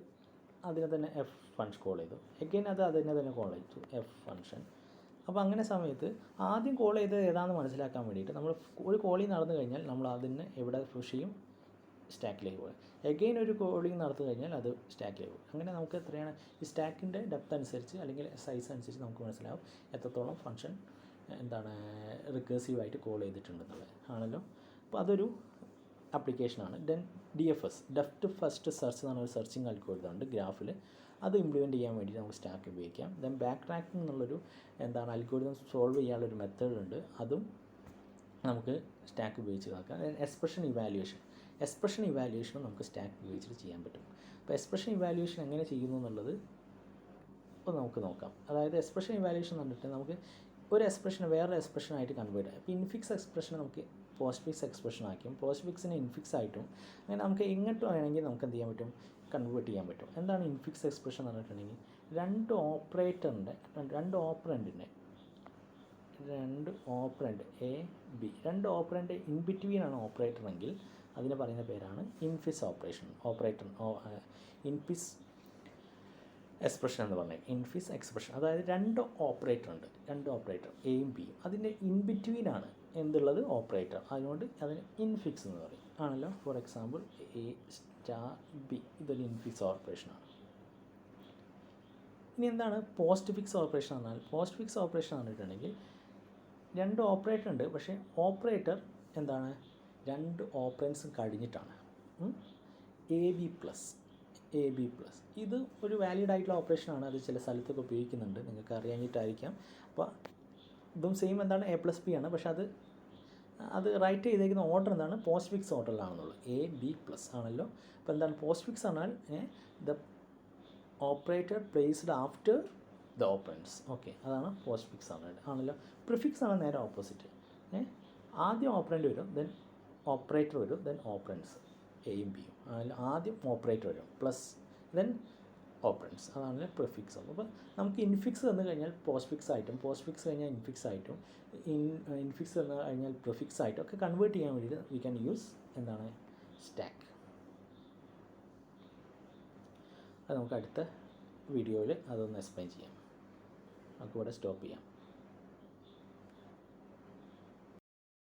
അതിനെ തന്നെ എഫ് ഫംഗ്ഷൻ കോൾ ചെയ്തു. എഗെയിൻ അത് അതിനെ തന്നെ കോൾ ചെയ്തു എഫ് ഫംഗ്ഷൻ. അപ്പോൾ അങ്ങനെ സമയത്ത് ആദ്യം കോൾ ചെയ്ത് ഏതാണെന്ന് മനസ്സിലാക്കാൻ വേണ്ടിയിട്ട് നമ്മൾ ഒരു കോളിംഗ് നടന്നു കഴിഞ്ഞാൽ നമ്മൾ അതിന് എവിടെ പുഷ് ചെയ്യും? സ്റ്റാക്കിലേക്ക് പോകും. എഗെയിൻ ഒരു കോളിംഗ് നടത്തി കഴിഞ്ഞാൽ അത് സ്റ്റാക്കിലേക്ക് പോകും. അങ്ങനെ നമുക്ക് എത്രയാണ് ഈ സ്റ്റാക്കിൻ്റെ ഡെപ്ത് അനുസരിച്ച് അല്ലെങ്കിൽ സൈസ് അനുസരിച്ച് നമുക്ക് മനസ്സിലാവും എത്രത്തോളം ഫംഗ്ഷൻ എന്താണ് റിക്കേഴ്സീവായിട്ട് കോൾ ചെയ്തിട്ടുണ്ടെന്നുള്ളത് ആണല്ലോ. അപ്പോൾ അതൊരു ആപ്ലിക്കേഷനാണ്. Then DFS, depth first search എന്ന് പറഞ്ഞൊരു സെർച്ചിങ് അൽഗോരിതം ഉണ്ട് ഗ്രാഫിൽ. അത് ഇംപ്ലിമെൻറ്റ് ചെയ്യാൻ വേണ്ടി നമുക്ക് സ്റ്റാക്ക് ഉപയോഗിക്കാം. ദെൻ ബാക്ക് ട്രാക്കിംഗ് എന്നുള്ളൊരു എന്താണ് അൽഗോരിതം സോൾവ് ചെയ്യാനുള്ളൊരു മെത്തേഡ് ഉണ്ട്. അതും നമുക്ക് സ്റ്റാക്ക് ഉപയോഗിച്ച് നോക്കാം. എക്സ്പ്രഷൻ ഇവാലുവേഷനും നമുക്ക് സ്റ്റാക്ക് ഉപയോഗിച്ചിട്ട് ചെയ്യാൻ പറ്റും. അപ്പോൾ എക്സ്പ്രഷൻ ഇവാലുവേഷൻ എങ്ങനെ ചെയ്യുന്നു എന്നുള്ളത് ഇപ്പോൾ നമുക്ക് നോക്കാം. അതായത് എക്സ്പ്രഷൻ ഇവാലുവേഷൻ കണ്ടിട്ട് നമുക്ക് ഒരു എക്സ്പ്രഷനെ വേറൊരു എക്സ്പ്രഷനായിട്ട് കൺവേർട്ട് ചെയ്യാം. ഇപ്പോൾ ഇൻഫിക്സ് എക്സ്പ്രഷനെ നമുക്ക് പോസ്റ്റ് ഫിക്സ് എക്സ്പ്രഷൻ ആക്കും, പോസ്റ്റ് ഫിക്സിനെ ഇൻഫിക്സ് ആയിട്ടും അങ്ങനെ നമുക്ക് എങ്ങോട്ട് വേണമെങ്കിൽ നമുക്ക് എന്ത് ചെയ്യാൻ പറ്റും? കൺവേർട്ട് ചെയ്യാൻ പറ്റും. എന്താണ് ഇൻഫിക്സ് എക്സ്പ്രഷൻ എന്ന് പറഞ്ഞിട്ടുണ്ടെങ്കിൽ രണ്ട് ഓപ്പറൻഡ് എ ബി, രണ്ട് ഓപ്പറൻഡ് ഇൻ ബിറ്റ്വീനാണ് ഓപ്പറേറ്റർ എങ്കിൽ അതിന് പറയുന്ന പേരാണ് ഇൻഫിക്സ് എക്സ്പ്രഷൻ എന്ന് പറഞ്ഞാൽ ഇൻഫിക്സ് എക്സ്പ്രഷൻ. അതായത് രണ്ട് ഓപ്പറേറ്റർ എയും ബിയും, അതിൻ്റെ ഇൻ ബിറ്റ്വീനാണ് എന്തുള്ളത്? ഓപ്പറേറ്റർ. അതുകൊണ്ട് അതിന് ഇൻഫിക്സ് എന്ന് പറയും ആണല്ലോ. Four example A star B, ഇതൊരു ഇൻഫിക്സ് ഓപ്പറേഷനാണ്. ഇനി എന്താണ് പോസ്റ്റ് ഫിക്സ് ഓപ്പറേഷൻ എന്നാൽ? പോസ്റ്റ് ഫിക്സ് ഓപ്പറേഷൻ പറഞ്ഞിട്ടുണ്ടെങ്കിൽ രണ്ട് ഓപ്പറേറ്റർ ഉണ്ട്, പക്ഷേ ഓപ്പറേറ്റർ എന്താണ് രണ്ട് ഓപ്പറൻസും കഴിഞ്ഞിട്ടാണ്. എ ബി പ്ലസ് ഇത് ഒരു വാലിഡ് ആയിട്ടുള്ള ഓപ്പറേഷനാണ്. അത് ചില സ്ഥലത്തൊക്കെ ഉപയോഗിക്കുന്നുണ്ട്, നിങ്ങൾക്ക് അറിയാഞ്ഞിട്ടായിരിക്കാം. അപ്പോൾ ഇതും സെയിം എന്താണ് A+B ആണ്, പക്ഷേ അത് റൈറ്റ് ചെയ്തേക്കുന്ന ഓർഡർ എന്താണ്? Post fix ഓർഡറിലാണെന്നുള്ളത്. AB+ ആണല്ലോ. അപ്പോൾ എന്താണ് പോസ്റ്റ് ഫിക്സ് പറഞ്ഞാൽ the operator placed after the operands. Okay, അതാണ് പോസ്റ്റ് ഫിക്സ് ആണല്ലോ. പ്രിഫിക്സ് ആണ് നേരെ ഓപ്പോസിറ്റ്. ആദ്യം ഓപ്പറൻറ്റ് വരും, ദെൻ ഓപ്പറേറ്റർ വരും, ദെൻ ഓപ്പറൻസ് എയും ബിയും ആണല്ലോ. ആദ്യം ഓപ്പറേറ്റർ വരും പ്ലസ് ദെൻ ഓപ്പറൻസ്, അതാണ് പ്രിഫിക്സ്. അപ്പോൾ നമുക്ക് ഇൻഫിക്സ് തന്നു കഴിഞ്ഞാൽ പോസ്റ്റ് ഫിക്സ് ആയിട്ടും, പോസ്റ്റ് ഫിക്സ് കഴിഞ്ഞാൽ ഇൻഫിക്സ് ആയിട്ടും, ഇൻഫിക്സ് തന്നു കഴിഞ്ഞാൽ പ്രിഫിക്സ് ആയിട്ടും ഒക്കെ കൺവേർട്ട് ചെയ്യാൻ വേണ്ടിയിട്ട് വി ക്യാൻ യൂസ് എന്താണ് സ്റ്റാക്ക്. അത് നമുക്ക് അടുത്ത വീഡിയോയിൽ അതൊന്ന് എക്സ്പ്ലെയിൻ ചെയ്യാം. നമുക്ക് ഇവിടെ സ്റ്റോപ്പ് ചെയ്യാം.